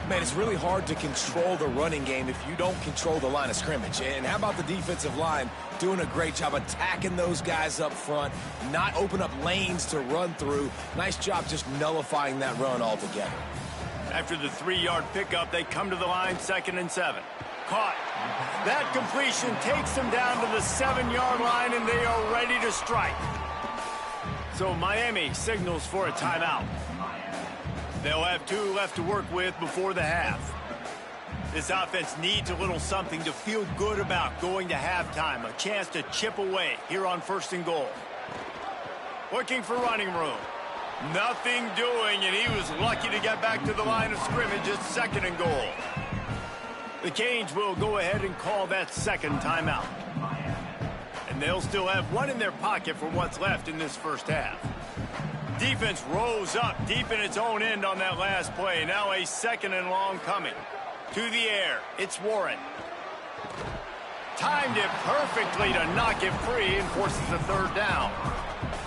Man, it's really hard to control the running game if you don't control the line of scrimmage. And how about the defensive line doing a great job attacking those guys up front, not open up lanes to run through. Nice job just nullifying that run altogether. After the 3-yard pickup, they come to the line 2nd and 7. Caught. That completion takes them down to the 7-yard line, and they are ready to strike. So Miami signals for a timeout. They'll have 2 left to work with before the half. This offense needs a little something to feel good about going to halftime. A chance to chip away here on 1st and goal. Looking for running room. Nothing doing, and he was lucky to get back to the line of scrimmage at 2nd and goal. The Canes will go ahead and call that second timeout. And they'll still have 1 in their pocket for what's left in this first half. Defense rose up deep in its own end on that last play. Now a 2nd and long coming. To the air, it's Warren. Timed it perfectly to knock it free and forces a 3rd down.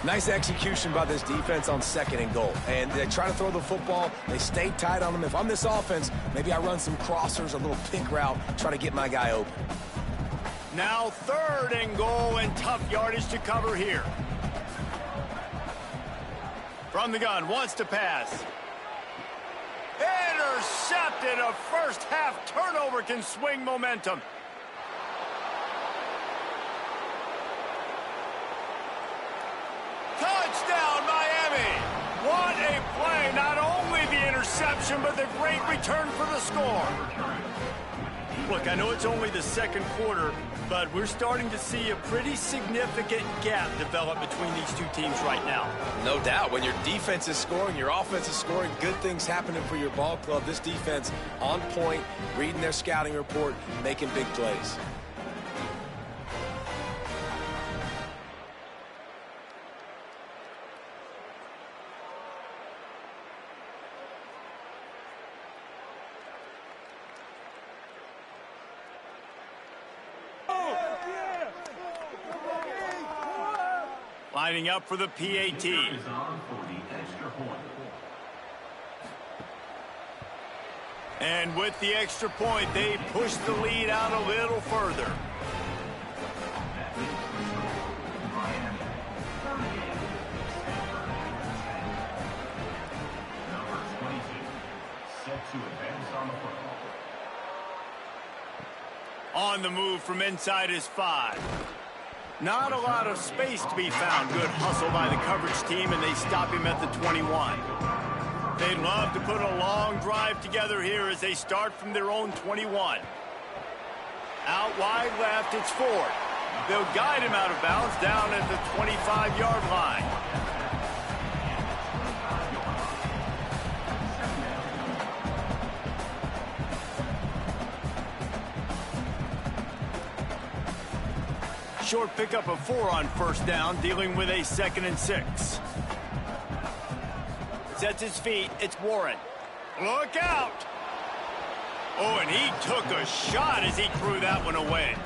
Nice execution by this defense on 2nd and goal. And they try to throw the football. They stay tight on them. If I'm this offense, maybe I run some crossers, a little pick route, try to get my guy open. Now 3rd and goal, and tough yardage to cover here. From the gun, wants to pass. Intercepted. A first half turnover can swing momentum. Touchdown, Miami. What a play. Not only the interception, but the great return for the score. Look, I know it's only the 2nd quarter, but we're starting to see a pretty significant gap develop between these two teams right now. No doubt. When your defense is scoring, your offense is scoring, good things happening for your ball club. This defense on point, reading their scouting report, making big plays. Lining up for the PAT. Is on for the extra point. And with the extra point, they push the lead out a little further. That is Miami. 38. Stanford 10. Number 22. Set to advance on the football. On the move from inside his 5. Not a lot of space to be found. Good hustle by the coverage team, and they stop him at the 21. They'd love to put a long drive together here as they start from their own 21. Out wide left, it's Ford. They'll guide him out of bounds down at the 25-yard line. Short pickup of 4 on 1st down, dealing with a 2nd and 6. Sets his feet, it's Warren. Look out! Oh, and he took a shot as he threw that one away.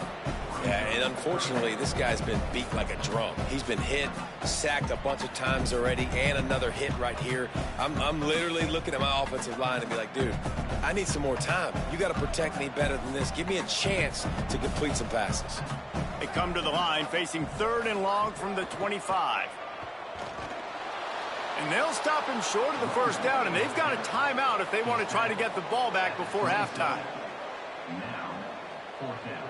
Yeah, and unfortunately, this guy's been beat like a drum. He's been hit, sacked a bunch of times already, and another hit right here. I'm literally looking at my offensive line and be like, dude, I need some more time. You got to protect me better than this. Give me a chance to complete some passes. They come to the line, facing 3rd and long from the 25. And they'll stop him short of the 1st down, and they've got a timeout if they want to try to get the ball back before halftime. Now, 4th down.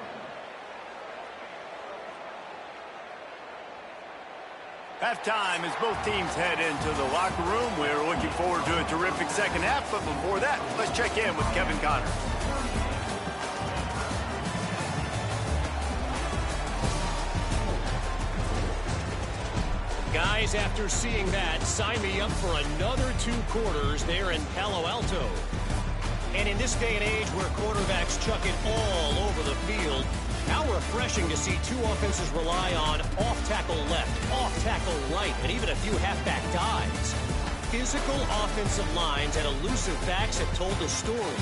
Halftime as both teams head into the locker room. We're looking forward to a terrific 2nd half, but before that, let's check in with Kevin Connors. Guys, after seeing that, sign me up for another 2 quarters there in Palo Alto. And in this day and age where quarterbacks chuck it all over the field, how refreshing to see 2 offenses rely on off-tackle left, off-tackle right, and even a few halfback dives. Physical offensive lines and elusive backs have told a story.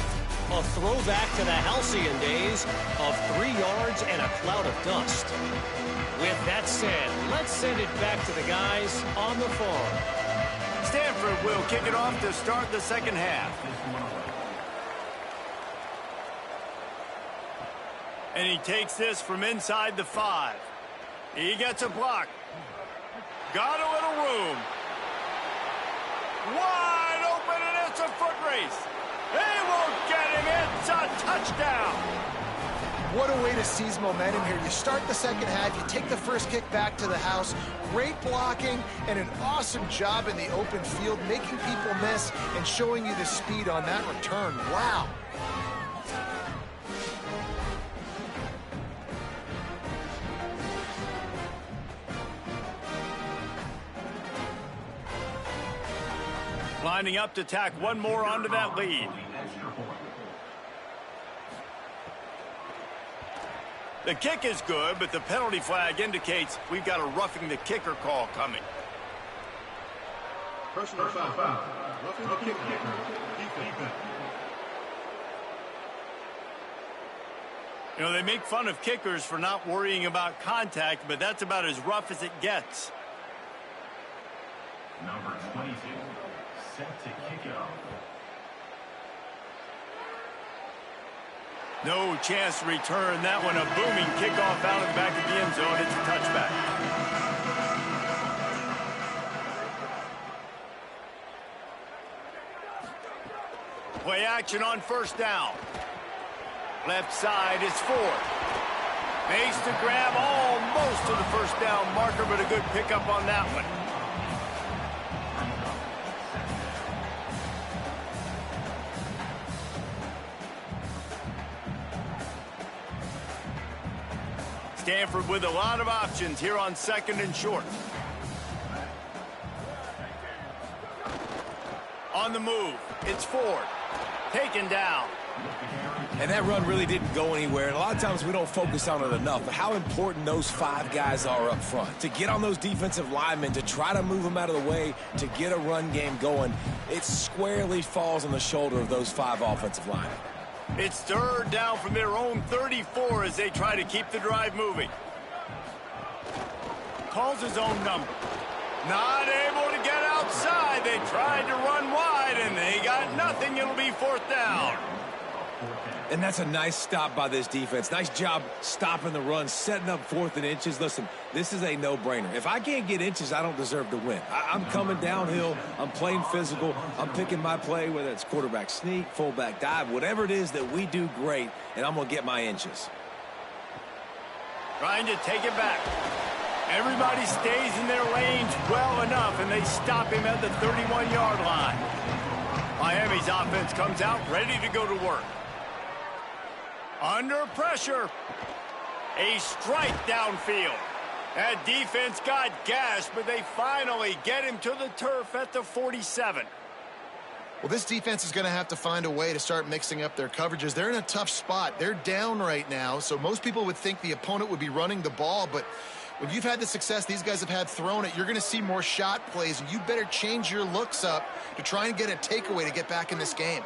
A throwback to the halcyon days of 3 yards and a cloud of dust. With that said, let's send it back to the guys on the farm. Stanford will kick it off to start the 2nd half. And he takes this from inside the 5. He gets a block. Got a little room. Wide open, and it's a foot race. They won't get him. It's a touchdown. What a way to seize momentum here. You start the 2nd half, you take the first kick back to the house. Great blocking and an awesome job in the open field, making people miss and showing you the speed on that return. Wow. Lining up to tack one more onto that lead. The kick is good, but the penalty flag indicates we've got a roughing the kicker call coming. Personal foul. Roughing the kicker. Defense. You know, they make fun of kickers for not worrying about contact, but that's about as rough as it gets. Number 22, set to kick it off. No chance to return that one. A booming kickoff out of the back of the end zone. It's a touchback. Play action on first down. Left side is Ford. Makes the grab almost to the first down marker, but a good pickup on that one. Stanford with a lot of options here on second and short. On the move, it's Ford. Taken down. And that run really didn't go anywhere. And a lot of times we don't focus on it enough. But how important those 5 guys are up front. To get on those defensive linemen, to try to move them out of the way, to get a run game going, it squarely falls on the shoulder of those 5 offensive linemen. It's third down from their own 34 as they try to keep the drive moving. Calls his own number. Not able to get outside. They tried to run wide, and they got nothing. It'll be fourth down. And that's a nice stop by this defense. Nice job stopping the run, setting up 4th and inches. Listen, this is a no-brainer. If I can't get inches, I don't deserve to win. I'm coming downhill. I'm playing physical. I'm picking my play, whether it's quarterback sneak, fullback dive, whatever it is that we do great, and I'm going to get my inches. Trying to take it back. Everybody stays in their lanes well enough, and they stop him at the 31-yard line. Miami's offense comes out ready to go to work. Under pressure. A strike downfield. That defense got gashed, but they finally get him to the turf at the 47. Well, this defense is going to have to find a way to start mixing up their coverages. They're in a tough spot. They're down right now, so most people would think the opponent would be running the ball, but when you've had the success these guys have had throwing it, you're going to see more shot plays, and you better change your looks up to try and get a takeaway to get back in this game.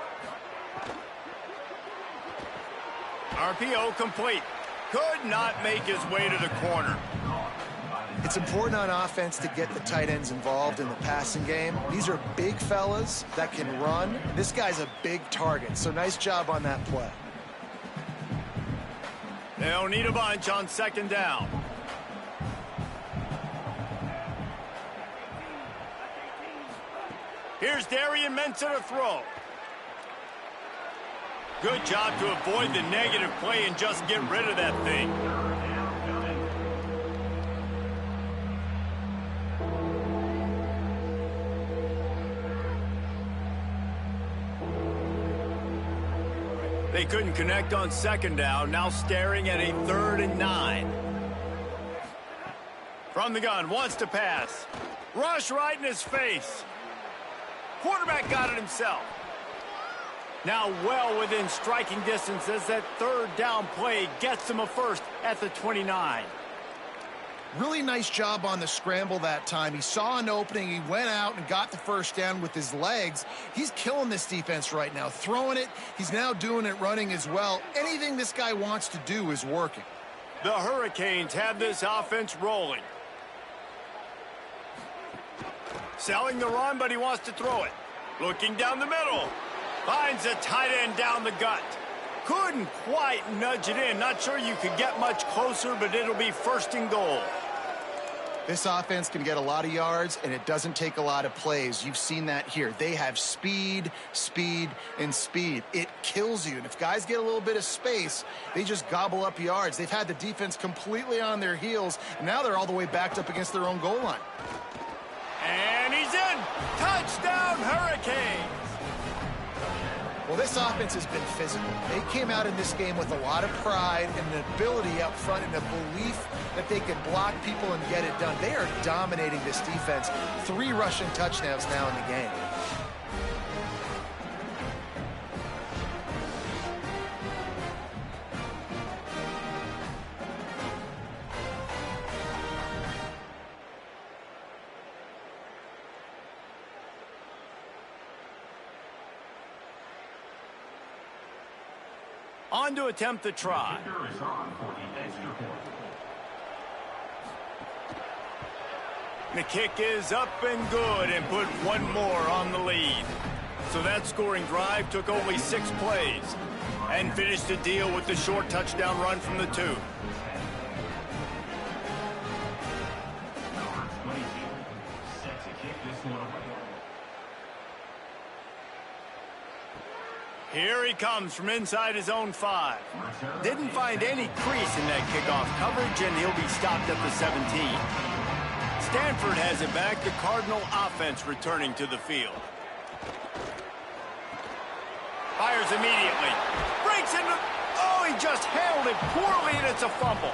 RPO complete. Could not make his way to the corner. It's important on offense to get the tight ends involved in the passing game. These are big fellas that can run. This guy's a big target, so nice job on that play. They'll need a bunch on second down. Here's Darian Mensah to throw. Good job to avoid the negative play and just get rid of that thing. They couldn't connect on second down, now staring at a 3rd and 9. From the gun, wants to pass. Rush right in his face. Quarterback got it himself. Now well within striking distance as that 3rd down play gets them a first at the 29. Really nice job on the scramble that time. He saw an opening. He went out and got the first down with his legs. He's killing this defense right now. Throwing it. He's now doing it running as well. Anything this guy wants to do is working. The Hurricanes have this offense rolling. Selling the run, but he wants to throw it. Looking down the middle. Finds a tight end down the gut. Couldn't quite nudge it in. Not sure you could get much closer, but it'll be 1st and goal. This offense can get a lot of yards, and it doesn't take a lot of plays. You've seen that here. They have speed, speed, and speed. It kills you. And if guys get a little bit of space, they just gobble up yards. They've had the defense completely on their heels, and now they're all the way backed up against their own goal line. And he's in. Touchdown, Hurricanes. Well, this offense has been physical. They came out in this game with a lot of pride and an ability up front and a belief that they can block people and get it done. They are dominating this defense. 3 rushing touchdowns now in the game. On to attempt the try. The kick is up and good and put one more on the lead. So that scoring drive took only 6 plays. And finished the deal with the short touchdown run from the 2. Number 22, set to kick this one away. Here he comes from inside his own 5. Didn't find any crease in that kickoff coverage, and he'll be stopped at the 17. Stanford has it back. The Cardinal offense returning to the field. Fires immediately. Breaks into... Oh, he just handled it poorly, and it's a fumble.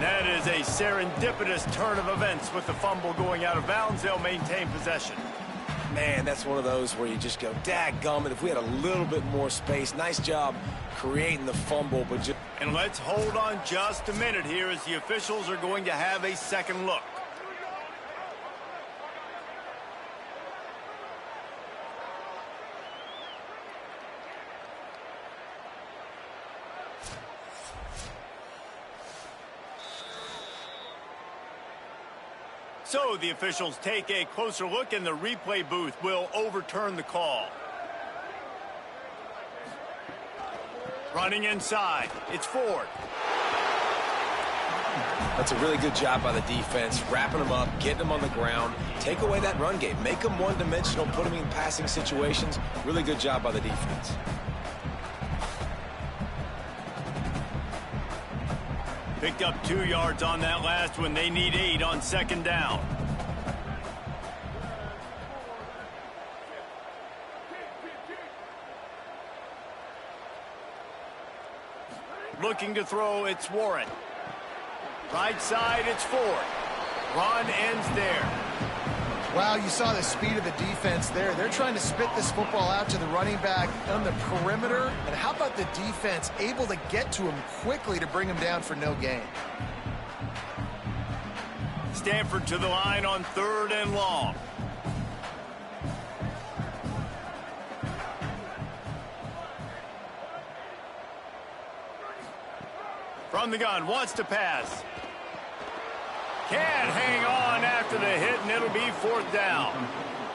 That is a serendipitous turn of events. With the fumble going out of bounds, they'll maintain possession. Man, that's one of those where you just go, dadgummit, if we had a little bit more space. Nice job creating the fumble, but just... And let's hold on just a minute here as the officials are going to have a second look. So the officials take a closer look, and the replay booth will overturn the call. Running inside. It's Ford. That's a really good job by the defense, wrapping them up, getting them on the ground. Take away that run game. Make them one-dimensional, put them in passing situations. Really good job by the defense. Picked up 2 yards on that last one. They need 8 on second down. Looking to throw, it's Warren. Right side, it's Ford. Run ends there. Wow, you saw the speed of the defense there. They're trying to spit this football out to the running back on the perimeter. And how about the defense able to get to him quickly to bring him down for no gain? Stanford to the line on 3rd and long. From the gun, wants to pass. Can't hang on after the hit, and it'll be 4th down.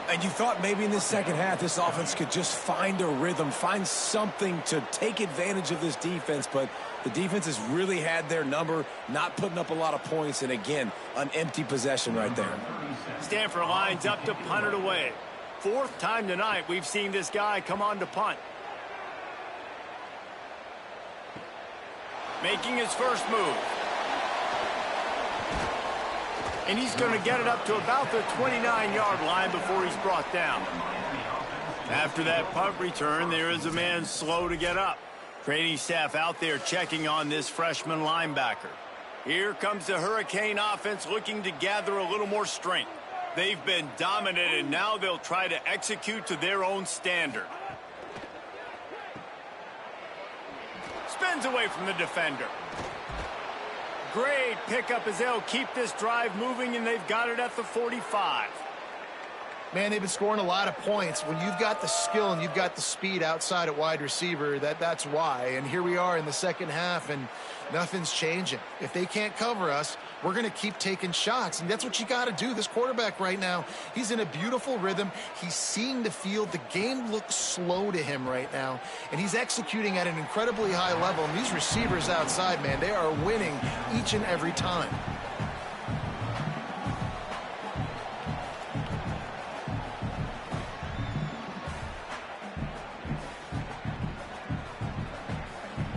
And you thought maybe in this second half this offense could just find a rhythm, find something to take advantage of this defense, but the defense has really had their number, not putting up a lot of points, and again, an empty possession right there. Stanford lines up to punt it away. 4th time tonight we've seen this guy come on to punt. Making his first move. And he's going to get it up to about the 29-yard line before he's brought down. After that punt return, there is a man slow to get up. Training staff out there checking on this freshman linebacker. Here comes the Hurricane offense looking to gather a little more strength. They've been dominant, and now they'll try to execute to their own standard. Spins away from the defender. Great pickup as they'll keep this drive moving, and they've got it at the 45. Man, they've been scoring a lot of points. When you've got the skill and you've got the speed outside at wide receiver, that's why. And here we are in the second half, and nothing's changing. If they can't cover us, we're going to keep taking shots, and that's what you got to do. This quarterback right now, he's in a beautiful rhythm. He's seeing the field. The game looks slow to him right now, and he's executing at an incredibly high level. And these receivers outside, man, they are winning each and every time.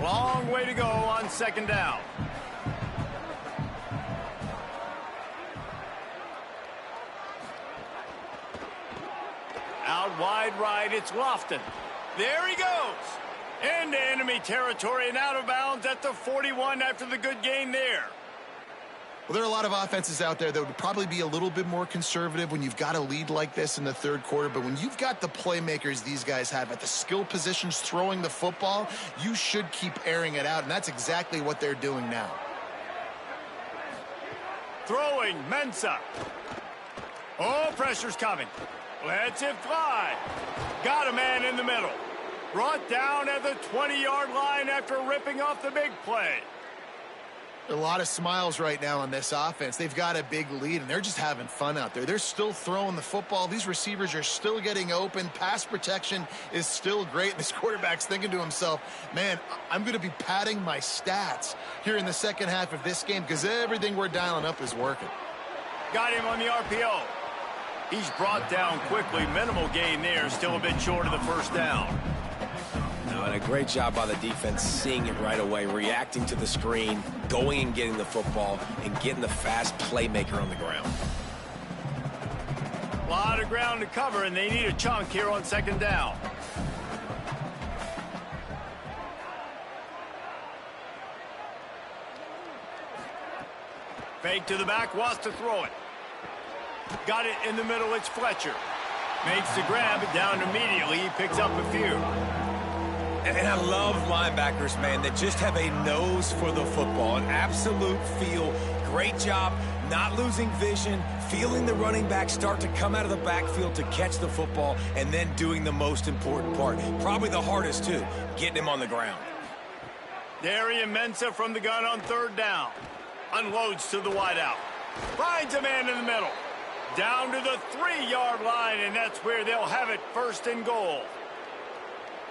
Long way to go on second down. Out wide right, it's Lofton. There he goes. Into enemy territory and out of bounds at the 41 after the good gain there. Well, there are a lot of offenses out there that would probably be a little bit more conservative when you've got a lead like this in the third quarter. But when you've got the playmakers these guys have at the skill positions throwing the football, you should keep airing it out. And that's exactly what they're doing now. Throwing, Mensah. Oh, pressure's coming. Lets it fly. Got a man in the middle. Brought down at the 20-yard line after ripping off the big play. A lot of smiles right now on this offense. They've got a big lead, and they're just having fun out there. They're still throwing the football. These receivers are still getting open. Pass protection is still great. This quarterback's thinking to himself, man, I'm going to be padding my stats here in the second half of this game because everything we're dialing up is working. Got him on the RPO. He's brought down quickly. Minimal gain there. Still a bit short of the first down. And a great job by the defense seeing it right away, reacting to the screen, going and getting the football, and getting the fast playmaker on the ground. A lot of ground to cover, and they need a chunk here on second down. Fake to the back, wants to throw it. Got it in the middle, it's Fletcher. Makes the grab, down immediately, he picks up a few. And I love linebackers, man, that just have a nose for the football, an absolute feel. Great job not losing vision, feeling the running back start to come out of the backfield to catch the football, and then doing the most important part. Probably the hardest, too, getting him on the ground. Darian Mensah from the gun on third down. Unloads to the wideout. Finds a man in the middle. Down to the 3-yard line, and that's where they'll have it, first and goal.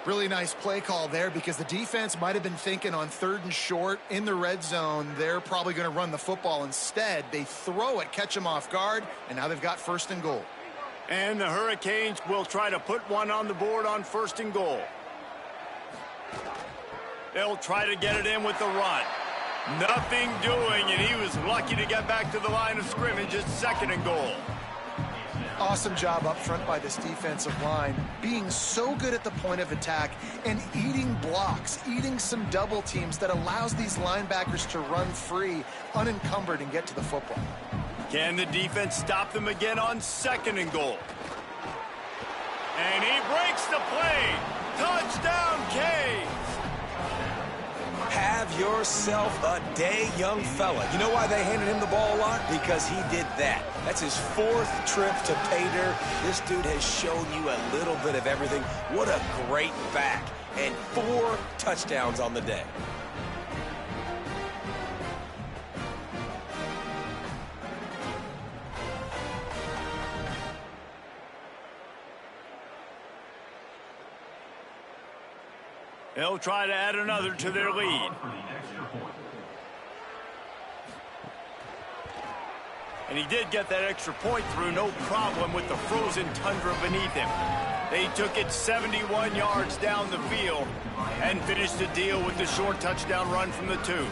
Really nice play call there because the defense might have been thinking on third and short in the red zone. They're probably going to run the football instead. They throw it, catch them off guard, and now they've got first and goal. And the Hurricanes will try to put one on the board on first and goal. They'll try to get it in with the run. Nothing doing, and he was lucky to get back to the line of scrimmage at second and goal. Awesome job up front by this defensive line, being so good at the point of attack and eating blocks, eating some double teams that allows these linebackers to run free, unencumbered, and get to the football. Can the defense stop them again on second and goal? And he breaks the play. Touchdown, Canes. Have yourself a day, young fella. You know why they handed him the ball a lot? Because he did that. That's his 4th trip to pay dirt. This dude has shown you a little bit of everything. What a great back. And 4 touchdowns on the day. They'll try to add another to their lead. And he did get that extra point through, no problem with the frozen tundra beneath him. They took it 71 yards down the field and finished the deal with the short touchdown run from the 2. Number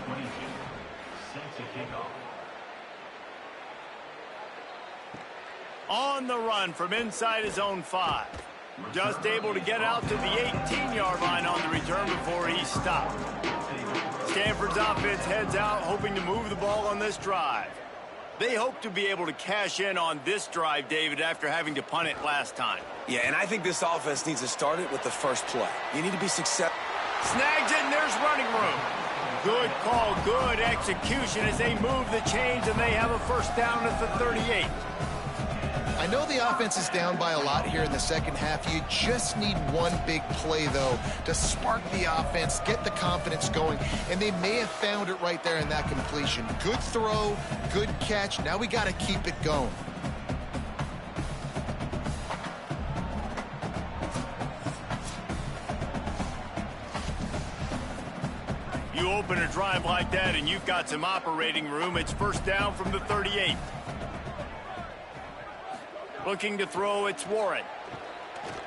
22, set to kick off. On the run from inside his own 5. Just able to get out to the 18-yard line on the return before he stopped. Stanford's offense heads out, hoping to move the ball on this drive. They hope to be able to cash in on this drive, David, after having to punt it last time. Yeah, and I think this offense needs to start it with the first play. You need to be successful. Snags it, and there's running room. Good call, good execution as they move the chains, and they have a first down at the 38. I know the offense is down by a lot here in the second half. You just need one big play, though, to spark the offense, get the confidence going, and they may have found it right there in that completion. Good throw, good catch. Now we got to keep it going. You open a drive like that, and you've got some operating room. It's first down from the 38. Looking to throw, it's Warren.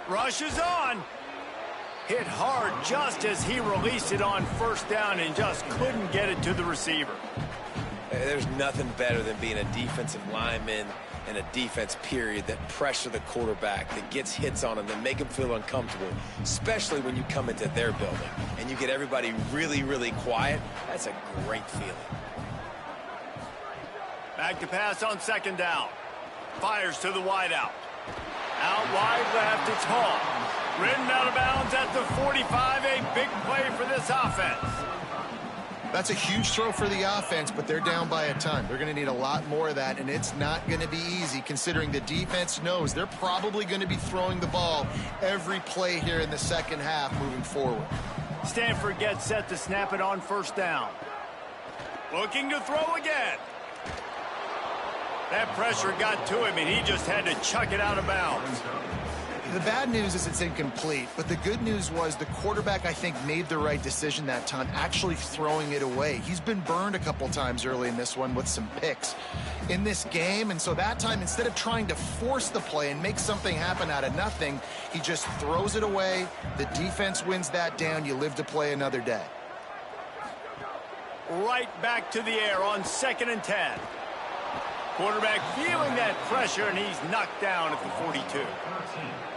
Rushes on. Hit hard just as he released it on first down and just couldn't get it to the receiver. There's nothing better than being a defensive lineman and a defense period that pressure the quarterback, that gets hits on him, that make him feel uncomfortable, especially when you come into their building and you get everybody really, really quiet. That's a great feeling. Back to pass on second down. Fires to the wideout. Out wide left, it's Hall. Ridden out of bounds at the 45. A big play for this offense. That's a huge throw for the offense, but they're down by a ton. They're going to need a lot more of that, and it's not going to be easy considering the defense knows they're probably going to be throwing the ball every play here in the second half moving forward. Stanford gets set to snap it on first down. Looking to throw again. That pressure got to him, and he just had to chuck it out of bounds. The bad news is it's incomplete, but the good news was the quarterback, I think, made the right decision that time, actually throwing it away. He's been burned a couple times early in this one with some picks in this game, and so that time, instead of trying to force the play and make something happen out of nothing, he just throws it away. The defense wins that down. You live to play another day. Right back to the air on 2nd and 10. Quarterback feeling that pressure, and he's knocked down at the 42.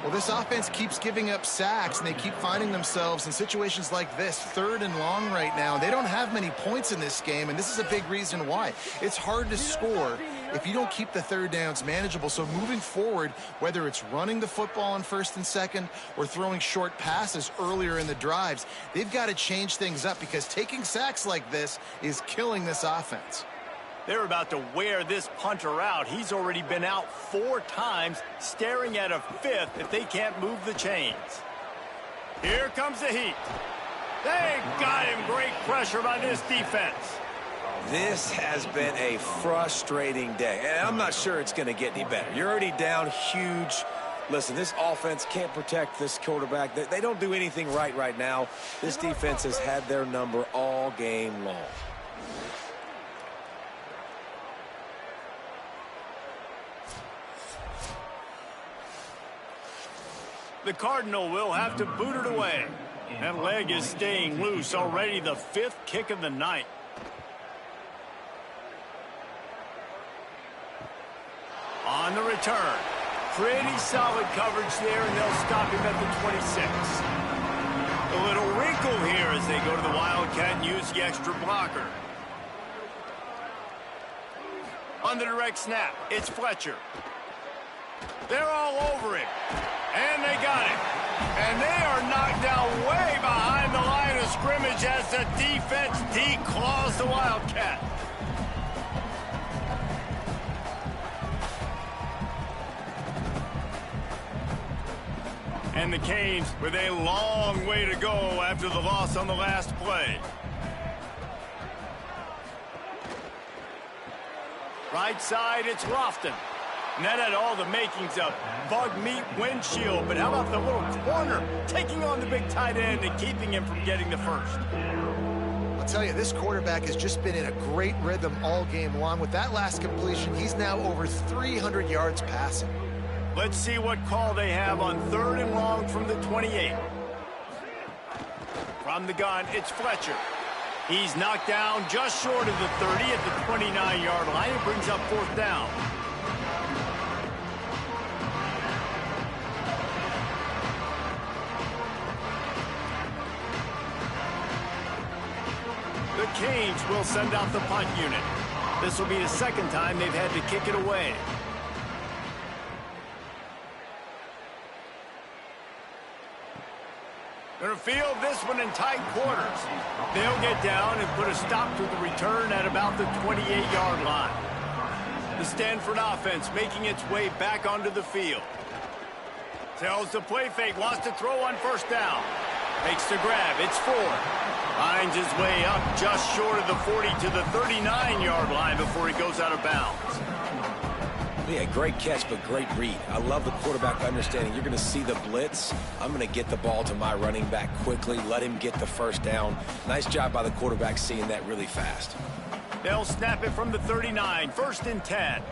Well, this offense keeps giving up sacks, and they keep finding themselves in situations like this, 3rd and long right now. They don't have many points in this game, and this is a big reason why. It's hard to score if you don't keep the 3rd downs manageable. So moving forward, whether it's running the football on 1st and 2nd or throwing short passes earlier in the drives, they've got to change things up because taking sacks like this is killing this offense. They're about to wear this punter out. He's already been out 4 times, staring at a 5th if they can't move the chains. Here comes the heat. They got him. Great pressure by this defense. This has been a frustrating day, and I'm not sure it's going to get any better. You're already down huge. Listen, this offense can't protect this quarterback. They don't do anything right now. This defense has had their number all game long. The Cardinal will have to boot it away. That leg is staying loose. Already the 5th kick of the night. On the return. Pretty solid coverage there, and they'll stop him at the 26. A little wrinkle here as they go to the Wildcat and use the extra blocker. On the direct snap, it's Fletcher. They're all over him. And they got it. And they are knocked down way behind the line of scrimmage as the defense declaws the Wildcat. And the Canes with a long way to go after the loss on the last play. Right side, it's Lofton. And that had all the makings of bug meat windshield. But how about the little corner taking on the big tight end and keeping him from getting the first? I'll tell you, this quarterback has just been in a great rhythm all game long. With that last completion, he's now over 300 yards passing. Let's see what call they have on 3rd and long from the 28. From the gun, it's Fletcher. He's knocked down just short of the 30 at the 29-yard line. It brings up 4th down. The Canes will send out the punt unit. This will be the 2nd time they've had to kick it away. Going to field this one in tight quarters. They'll get down and put a stop to the return at about the 28-yard line. The Stanford offense making its way back onto the field. Tells the play fake, wants to throw on 1st down. Makes the grab, it's Ford. Finds his way up just short of the 40 to the 39-yard line before he goes out of bounds. Yeah, great catch, but great read. I love the quarterback understanding. You're going to see the blitz. I'm going to get the ball to my running back quickly, let him get the 1st down. Nice job by the quarterback seeing that really fast. They'll snap it from the 39, 1st and 10.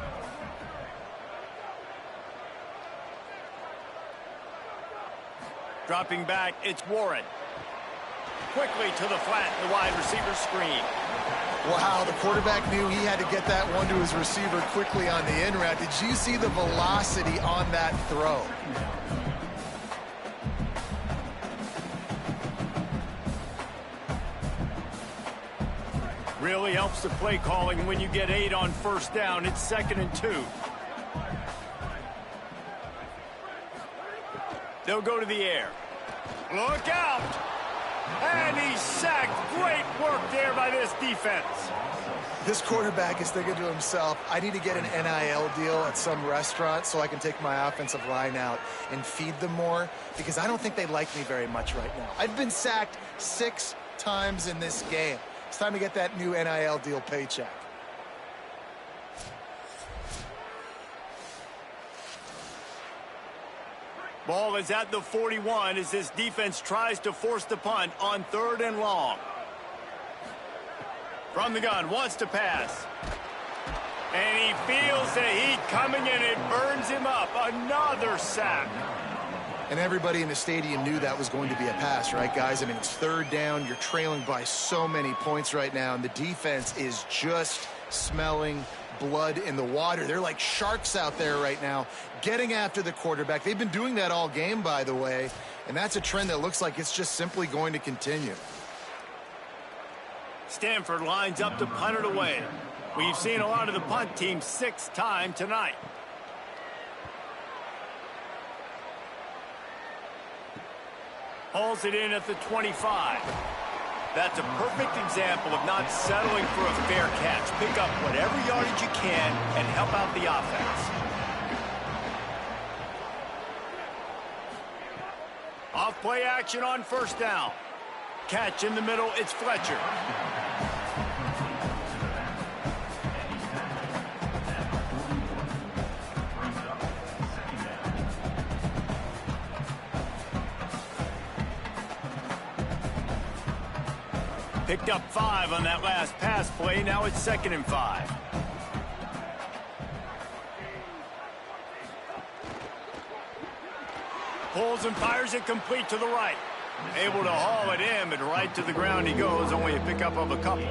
Dropping back, it's Warren. Quickly to the flat, the wide receiver screen. Wow, the quarterback knew he had to get that one to his receiver quickly on the in route. Did you see the velocity on that throw? Really helps the play calling when you get 8 on 1st down. It's 2nd and 2. They'll go to the air. Look out! And he's sacked. Great work there by this defense. This quarterback is thinking to himself, I need to get an NIL deal at some restaurant so I can take my offensive line out and feed them more, because I don't think they like me very much right now. I've been sacked 6 times in this game. It's time to get that new NIL deal paycheck. Ball is at the 41 as this defense tries to force the punt on 3rd and long. From the gun, wants to pass. And he feels the heat coming in. It burns him up. Another sack. And everybody in the stadium knew that was going to be a pass, right, guys? I mean, it's 3rd down. You're trailing by so many points right now, and the defense is just smelling blood in the water. They're like sharks out there right now, getting after the quarterback. They've been doing that all game, by the way, and that's a trend that looks like it's just simply going to continue. Stanford lines up to punt it away. We've seen a lot of the punt team 6 times tonight. Hauls it in at the 25. That's a perfect example of not settling for a fair catch. Pick up whatever yardage you can and help out the offense. Off play action on 1st down. Catch in the middle, it's Fletcher. Picked up 5 on that last pass play. Now it's 2nd and 5. Pulls and fires it complete to the right. Able to haul it in, but right to the ground he goes. Only a pickup of a couple.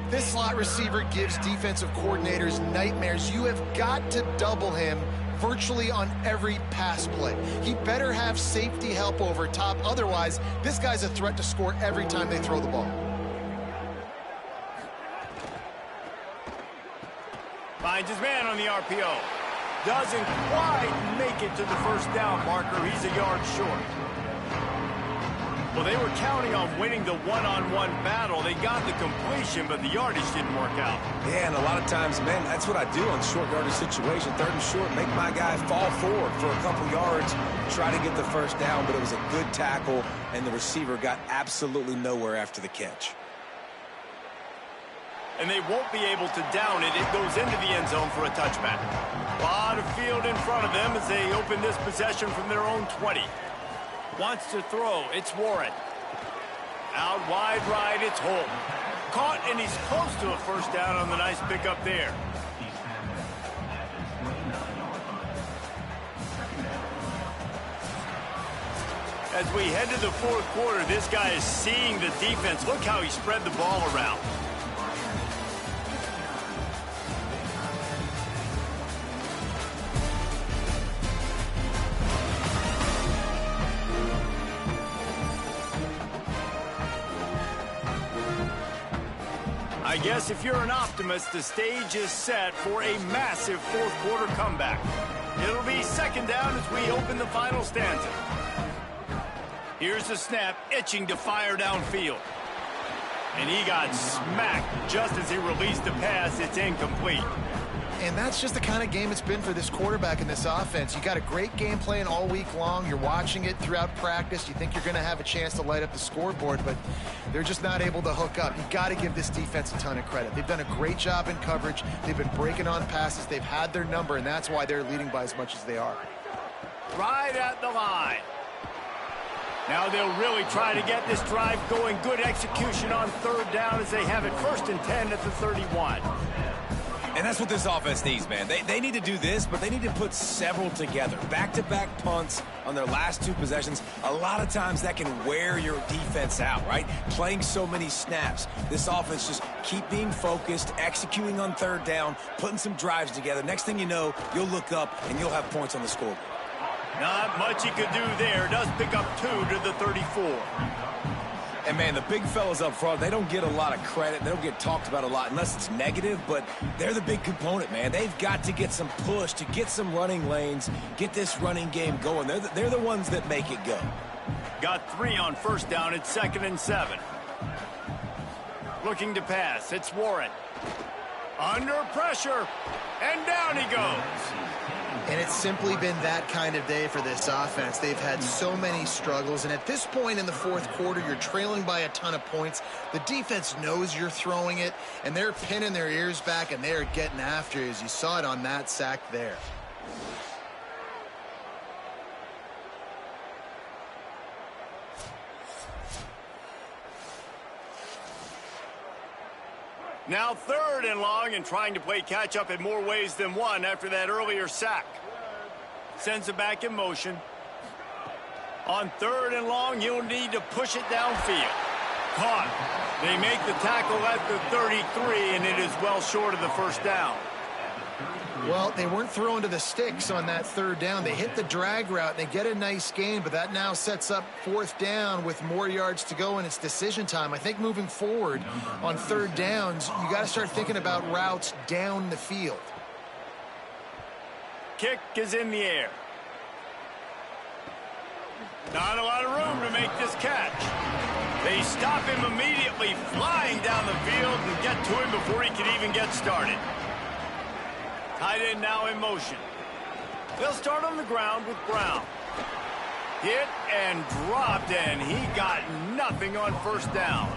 This slot receiver gives defensive coordinators nightmares. You have got to double him virtually on every pass play. He better have safety help over top. Otherwise, this guy's a threat to score every time they throw the ball. Finds his man on the RPO. Doesn't quite make it to the 1st down marker. He's a yard short. Well, they were counting on winning the one-on-one battle. They got the completion, but the yardage didn't work out. Yeah, and a lot of times, man, that's what I do on short yardage situation. 3rd and short, make my guy fall forward for a couple yards, try to get the 1st down, but it was a good tackle, and the receiver got absolutely nowhere after the catch. And they won't be able to down it. It goes into the end zone for a touchback. A lot of field in front of them as they open this possession from their own 20. Wants to throw. It's Warren. Out wide right. It's Holt. Caught, and he's close to a 1st down on the nice pickup there. As we head to the 4th quarter, this guy is seeing the defense. Look how he spread the ball around. I guess if you're an optimist, the stage is set for a massive 4th quarter comeback. It'll be 2nd down as we open the final stanza. Here's the snap, itching to fire downfield. And he got smacked just as he released the pass. It's incomplete. And that's just the kind of game it's been for this quarterback in this offense. You got a great game plan all week long. You're watching it throughout practice. You think you're going to have a chance to light up the scoreboard, but they're just not able to hook up. You got to give this defense a ton of credit. They've done a great job in coverage. They've been breaking on passes. They've had their number, and that's why they're leading by as much as they are. Right at the line. Now they'll really try to get this drive going. Good execution on 3rd down as they have it 1st and 10 at the 31. And that's what this offense needs, man. They need to do this, but they need to put several together. Back-to-back punts on their last 2 possessions. A lot of times that can wear your defense out, right? Playing so many snaps. This offense just keep being focused, executing on 3rd down, putting some drives together. Next thing you know, you'll look up and you'll have points on the scoreboard. Not much he could do there. Does pick up 2 to the 34. And, man, the big fellas up front, they don't get a lot of credit. They don't get talked about a lot unless it's negative, but they're the big component, man. They've got to get some push, to get some running lanes, get this running game going. They're the ones that make it go. Got 3 on 1st down. It's 2nd and 7. Looking to pass. It's Warren. Under pressure, and down he goes. And it's simply been that kind of day for this offense. They've had so many struggles, and at this point in the fourth quarter, you're trailing by a ton of points. The defense knows you're throwing it, and they're pinning their ears back, and they're getting after you, as you saw it on that sack there. Now 3rd and long, and trying to play catch-up in more ways than one after that earlier sack. Sends it back in motion. On 3rd and long, you'll need to push it downfield. Caught. They make the tackle at the 33, and it is well short of the first down. Well, they weren't throwing to the sticks on that 3rd down. They hit the drag route, and they get a nice gain, but that now sets up 4th down with more yards to go, and it's decision time. I think moving forward on 3rd downs, you got to start thinking about routes down the field. Kick is in the air. Not a lot of room to make this catch. They stop him immediately, flying down the field, and get to him before he can even get started. Tight end now in motion. They'll start on the ground with Brown. Hit and dropped, and he got nothing on 1st down.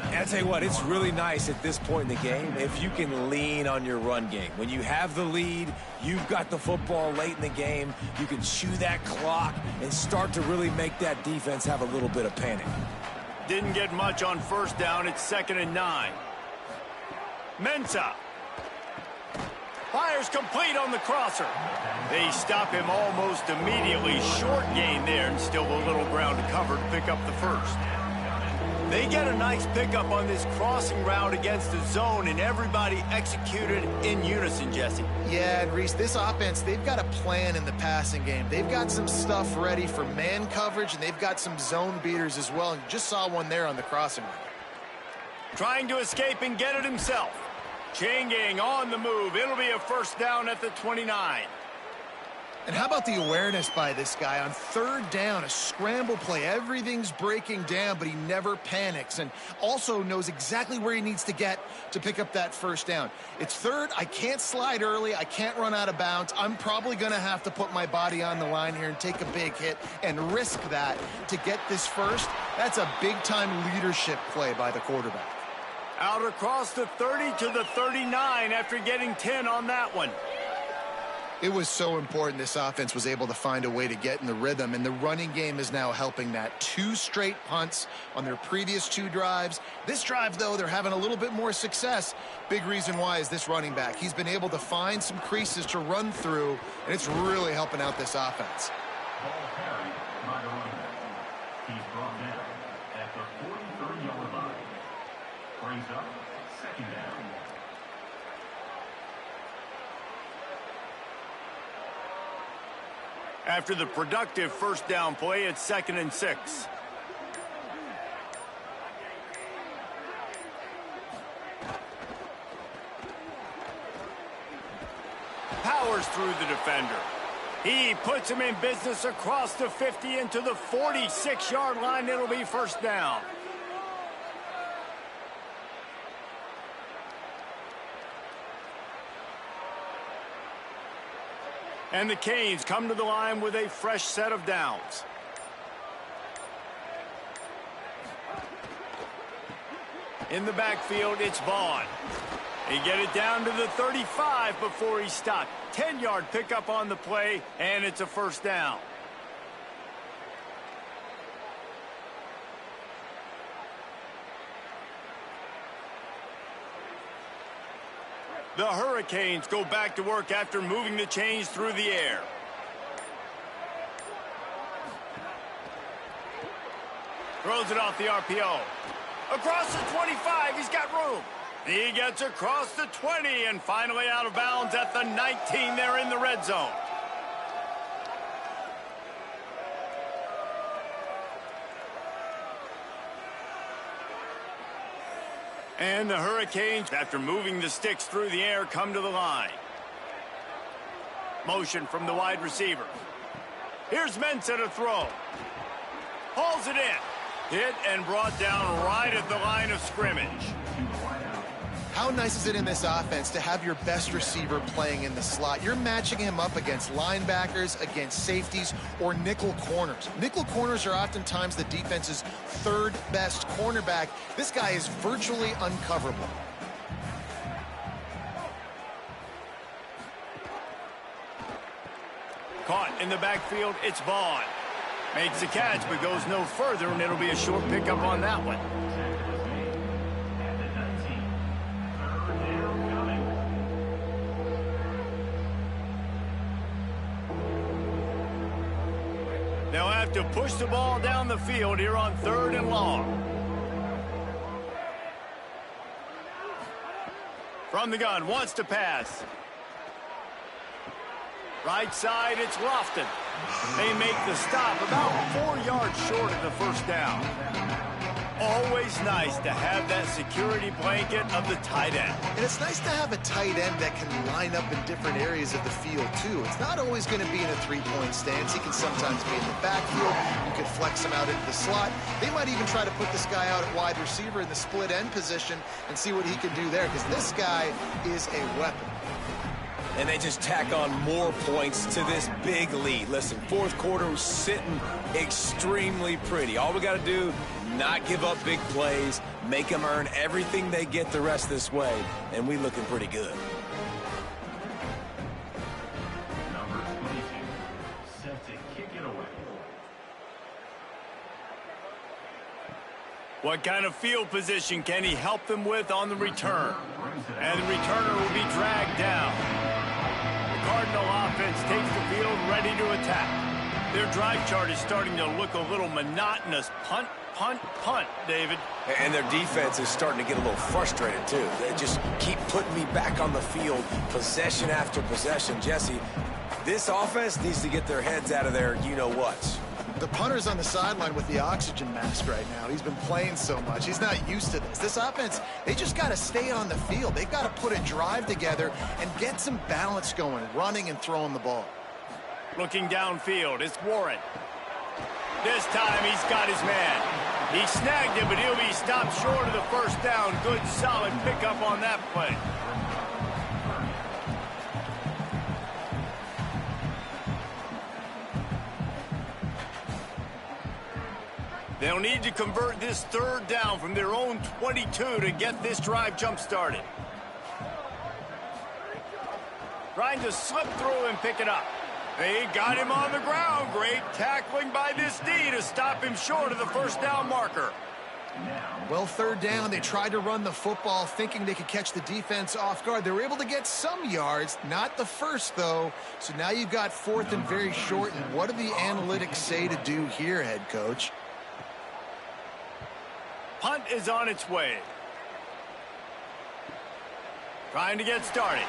And I tell you what, it's really nice at this point in the game if you can lean on your run game. When you have the lead, you've got the football late in the game, you can chew that clock and start to really make that defense have a little bit of panic. Didn't get much on 1st down. It's 2nd and 9. Mensah. Fires complete on the crosser. They stop him almost immediately. Short gain there, and still a little ground to cover to pick up the 1st. They get a nice pickup on this crossing route against the zone, and everybody executed in unison, Jesse. Yeah, and Reese, this offense, they've got a plan in the passing game. They've got some stuff ready for man coverage, and they've got some zone beaters as well. And you just saw one there on the crossing route. Trying to escape and get it himself. Chain gang on the move. It'll be a 1st down at the 29. And how about the awareness by this guy on 3rd down, a scramble play. Everything's breaking down, but he never panics, and also knows exactly where he needs to get to pick up that 1st down. It's 3rd. I can't slide early. I can't run out of bounds. I'm probably going to have to put my body on the line here and take a big hit and risk that to get this 1st. That's a big-time leadership play by the quarterback. Out across the 30 to the 39 after getting 10 on that one. It was so important this offense was able to find a way to get in the rhythm, and the running game is now helping that. 2 straight punts on their previous 2 drives. This drive, though, they're having a little bit more success. Big reason why is this running back. He's been able to find some creases to run through, and it's really helping out this offense. Ball carried by the running back. He's brought down at the 43-yard line. Brings up 2nd down. After the productive 1st down play, it's 2nd and 6. Powers through the defender. He puts him in business across the 50 into the 46-yard line. It'll be 1st down. And the Canes come to the line with a fresh set of downs. In the backfield, it's Vaughn. They get it down to the 35 before he stopped. 10-yard pickup on the play, and it's a 1st down. The Hurricanes go back to work after moving the chains through the air. Throws it off the RPO. Across the 25, he's got room. He gets across the 20 and finally out of bounds at the 19. They're in the red zone. And the Hurricanes, after moving the sticks through the air, come to the line. Motion from the wide receiver. Here's Mensah to throw. Hauls it in. Hit and brought down right at the line of scrimmage. How nice is it in this offense to have your best receiver playing in the slot? You're matching him up against linebackers, against safeties, or nickel corners. Nickel corners are oftentimes the defense's third best cornerback. This guy is virtually uncoverable. Caught in the backfield, it's Vaughn. Makes the catch, but goes no further, and it'll be a short pickup on that one. They'll have to push the ball down the field here on 3rd and long. From the gun, wants to pass. Right side, it's Lofton. They make the stop about 4 yards short of the first down. Always nice to have that security blanket of the tight end. And it's nice to have a tight end that can line up in different areas of the field, too. It's not always going to be in a three-point stance. He can sometimes be in the backfield. You can flex him out into the slot. They might even try to put this guy out at wide receiver in the split end position and see what he can do there, because this guy is a weapon. And they just tack on more points to this big lead. Listen, 4th quarter was sitting extremely pretty. All we got to do, not give up big plays, make them earn everything they get the rest this way, and we looking pretty good. Number 22, set to kick it away. What kind of field position can he help them with on the return? And the returner will be dragged down. The Cardinal offense takes the field ready to attack. Their drive chart is starting to look a little monotonous. Punt, punt, punt, David. And their defense is starting to get a little frustrated, too. They just keep putting me back on the field, possession after possession. Jesse, this offense needs to get their heads out of their you-know-whats. The punter's on the sideline with the oxygen mask right now. He's been playing so much. He's not used to this. This offense, they just got to stay on the field. They've got to put a drive together and get some balance going, running and throwing the ball. Looking downfield, it's Warren. This time he's got his man. He snagged him, but he'll be stopped short of the first down. Good, solid pickup on that play. They'll need to convert this 3rd down from their own 22 to get this drive jump-started. Trying to slip through and pick it up. They got him on the ground. Great tackling by this D to stop him short of the first down marker. Well, 3rd down, they tried to run the football thinking they could catch the defense off guard. They were able to get some yards, not the first, though. So now you've got 4th and very short. And what do the analytics say to do here, head coach? Punt is on its way. Trying to get started.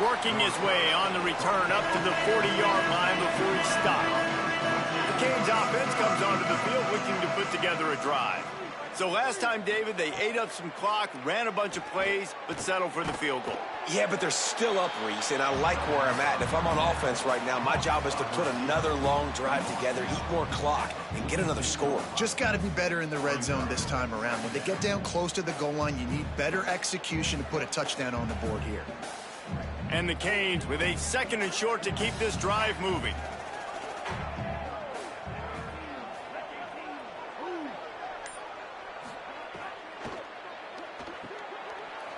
Working his way on the return up to the 40-yard line before he stopped. The Canes offense comes onto the field looking to put together a drive. So last time, David, they ate up some clock, ran a bunch of plays, but settled for the field goal. Yeah, but they're still up, Reese, and I like where I'm at. And if I'm on offense right now, my job is to put another long drive together, eat more clock, and get another score. Just got to be better in the red zone this time around. When they get down close to the goal line, you need better execution to put a touchdown on the board here. And the Canes with a 2nd and short to keep this drive moving.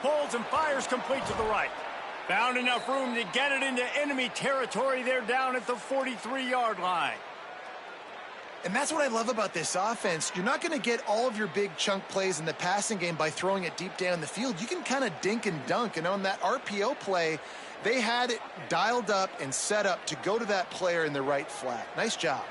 Pulls and fires complete to the right. Found enough room to get it into enemy territory. They're down at the 43-yard line. And that's what I love about this offense. You're not going to get all of your big chunk plays in the passing game by throwing it deep down the field. You can kind of dink and dunk. And on that RPO play, they had it dialed up and set up to go to that player in the right flat. Nice job.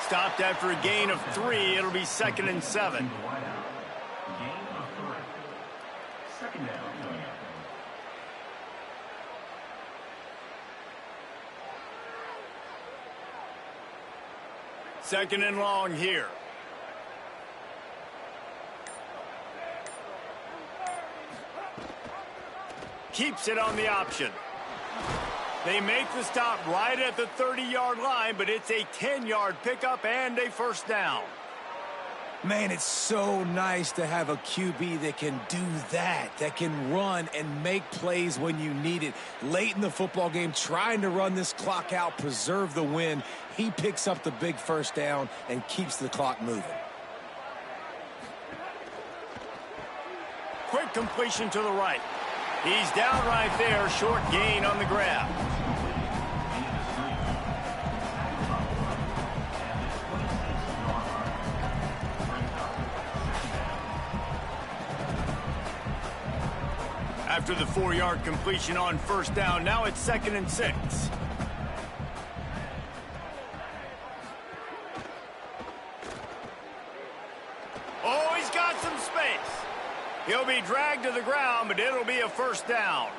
Stopped after a gain of 3. It'll be 2nd and 7. Gain of 3. 2nd down coming up. Second and long here. Keeps it on the option. They make the stop right at the 30-yard line, but it's a 10-yard pickup and a first down. Man, it's so nice to have a QB that can do that can run and make plays when you need it. Late in the football game, trying to run this clock out, preserve the win. He picks up the big first down and keeps the clock moving. Quick completion to the right. He's down right there, short gain on the grab. After the 4-yard completion on first down, now it's 2nd and 6. Oh, he's got some space. He'll be dragged to the ground, but it'll be a first down.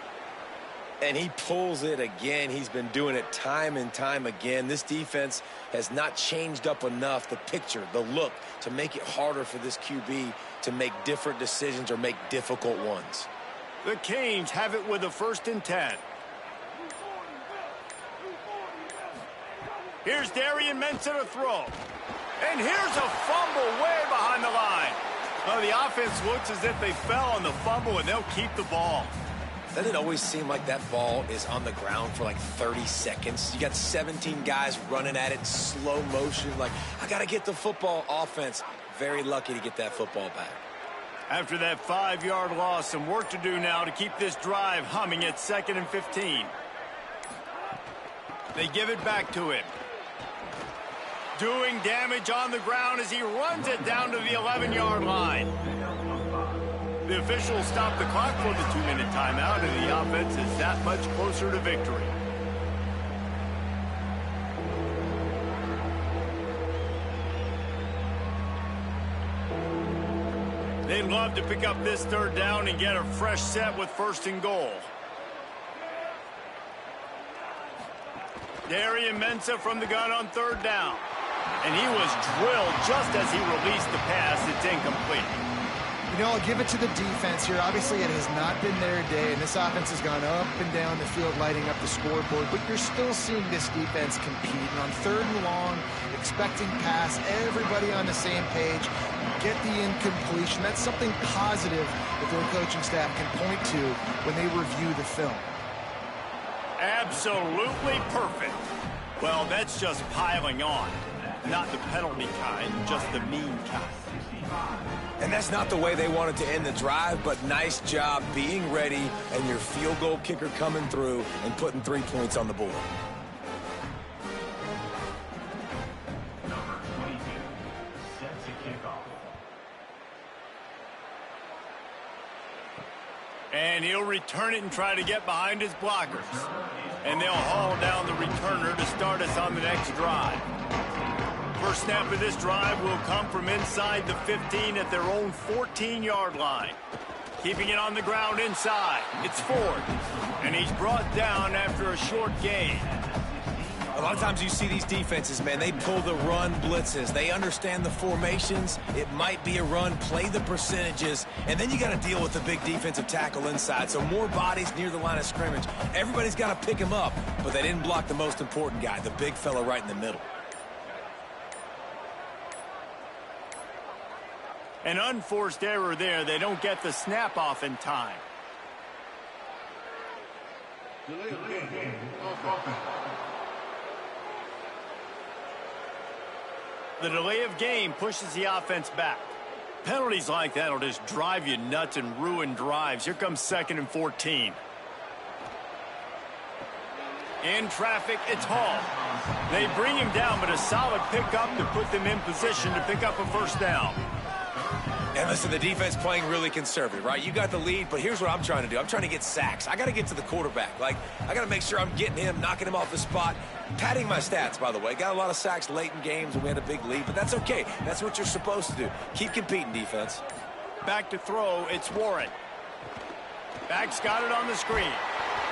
And he pulls it again. He's been doing it time and time again. This defense has not changed up enough the picture, the look, to make it harder for this QB to make different decisions or make difficult ones. The Canes have it with a 1st and 10. Here's Darian Mensah to throw. And here's a fumble way behind the line. Well, the offense looks as if they fell on the fumble, and they'll keep the ball. Doesn't it always seem like that ball is on the ground for like 30 seconds? You got 17 guys running at it, slow motion. Like, I got to get the football. Offense, very lucky to get that football back. After that 5-yard loss, some work to do now to keep this drive humming at 2nd and 15. They give it back to him. Doing damage on the ground as he runs it down to the 11-yard line. The officials stop the clock for the 2-minute timeout, and the offense is that much closer to victory. They'd love to pick up this 3rd down and get a fresh set with 1st and goal. Darian Mensah from the gun on 3rd down. And he was drilled just as he released the pass. It's incomplete. You know, I'll give it to the defense here. Obviously, it has not been their day, and this offense has gone up and down the field lighting up the scoreboard, but you're still seeing this defense compete. And on 3rd and long, expecting pass, everybody on the same page, get the incompletion. That's something positive that their coaching staff can point to when they review the film. Absolutely perfect. Well, that's just piling on. Not the penalty kind, just the mean kind. And that's not the way they wanted to end the drive, but nice job being ready and your field goal kicker coming through and putting 3 points on the board. Number 22 set to kick off. And he'll return it and try to get behind his blockers. And they'll haul down the returner to start us on the next drive. First snap of this drive will come from inside the 15 at their own 14-yard line. Keeping it on the ground inside. It's Ford. And he's brought down after a short gain. A lot of times you see these defenses, man, they pull the run blitzes. They understand the formations. It might be a run, play the percentages, and then you got to deal with the big defensive tackle inside. So more bodies near the line of scrimmage. Everybody's got to pick him up, but they didn't block the most important guy, the big fella right in the middle. An unforced error there. They don't get the snap off in time. The delay of game pushes the offense back. Penalties like that will just drive you nuts and ruin drives. Here comes 2nd and 14. In traffic, it's Hall. They bring him down, but a solid pickup to put them in position to pick up a first down. And listen, the defense playing really conservative, right? You got the lead, but here's what I'm trying to do. I'm trying to get sacks. I got to get to the quarterback. Like, I got to make sure I'm getting him, knocking him off the spot. Padding my stats, by the way. Got a lot of sacks late in games when we had a big lead, but that's okay. That's what you're supposed to do. Keep competing, defense. Back to throw, it's Warren. Back's got it on the screen.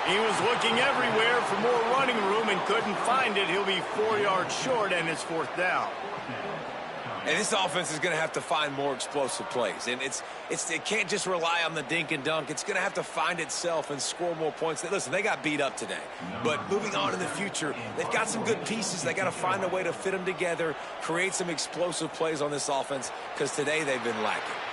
He was looking everywhere for more running room and couldn't find it. He'll be 4 yards short, and it's 4th down. And this offense is going to have to find more explosive plays. And it can't just rely on the dink and dunk. It's going to have to find itself and score more points. Listen, they got beat up today. But moving on in the future, they've got some good pieces. They got to find a way to fit them together, create some explosive plays on this offense, because today they've been lacking.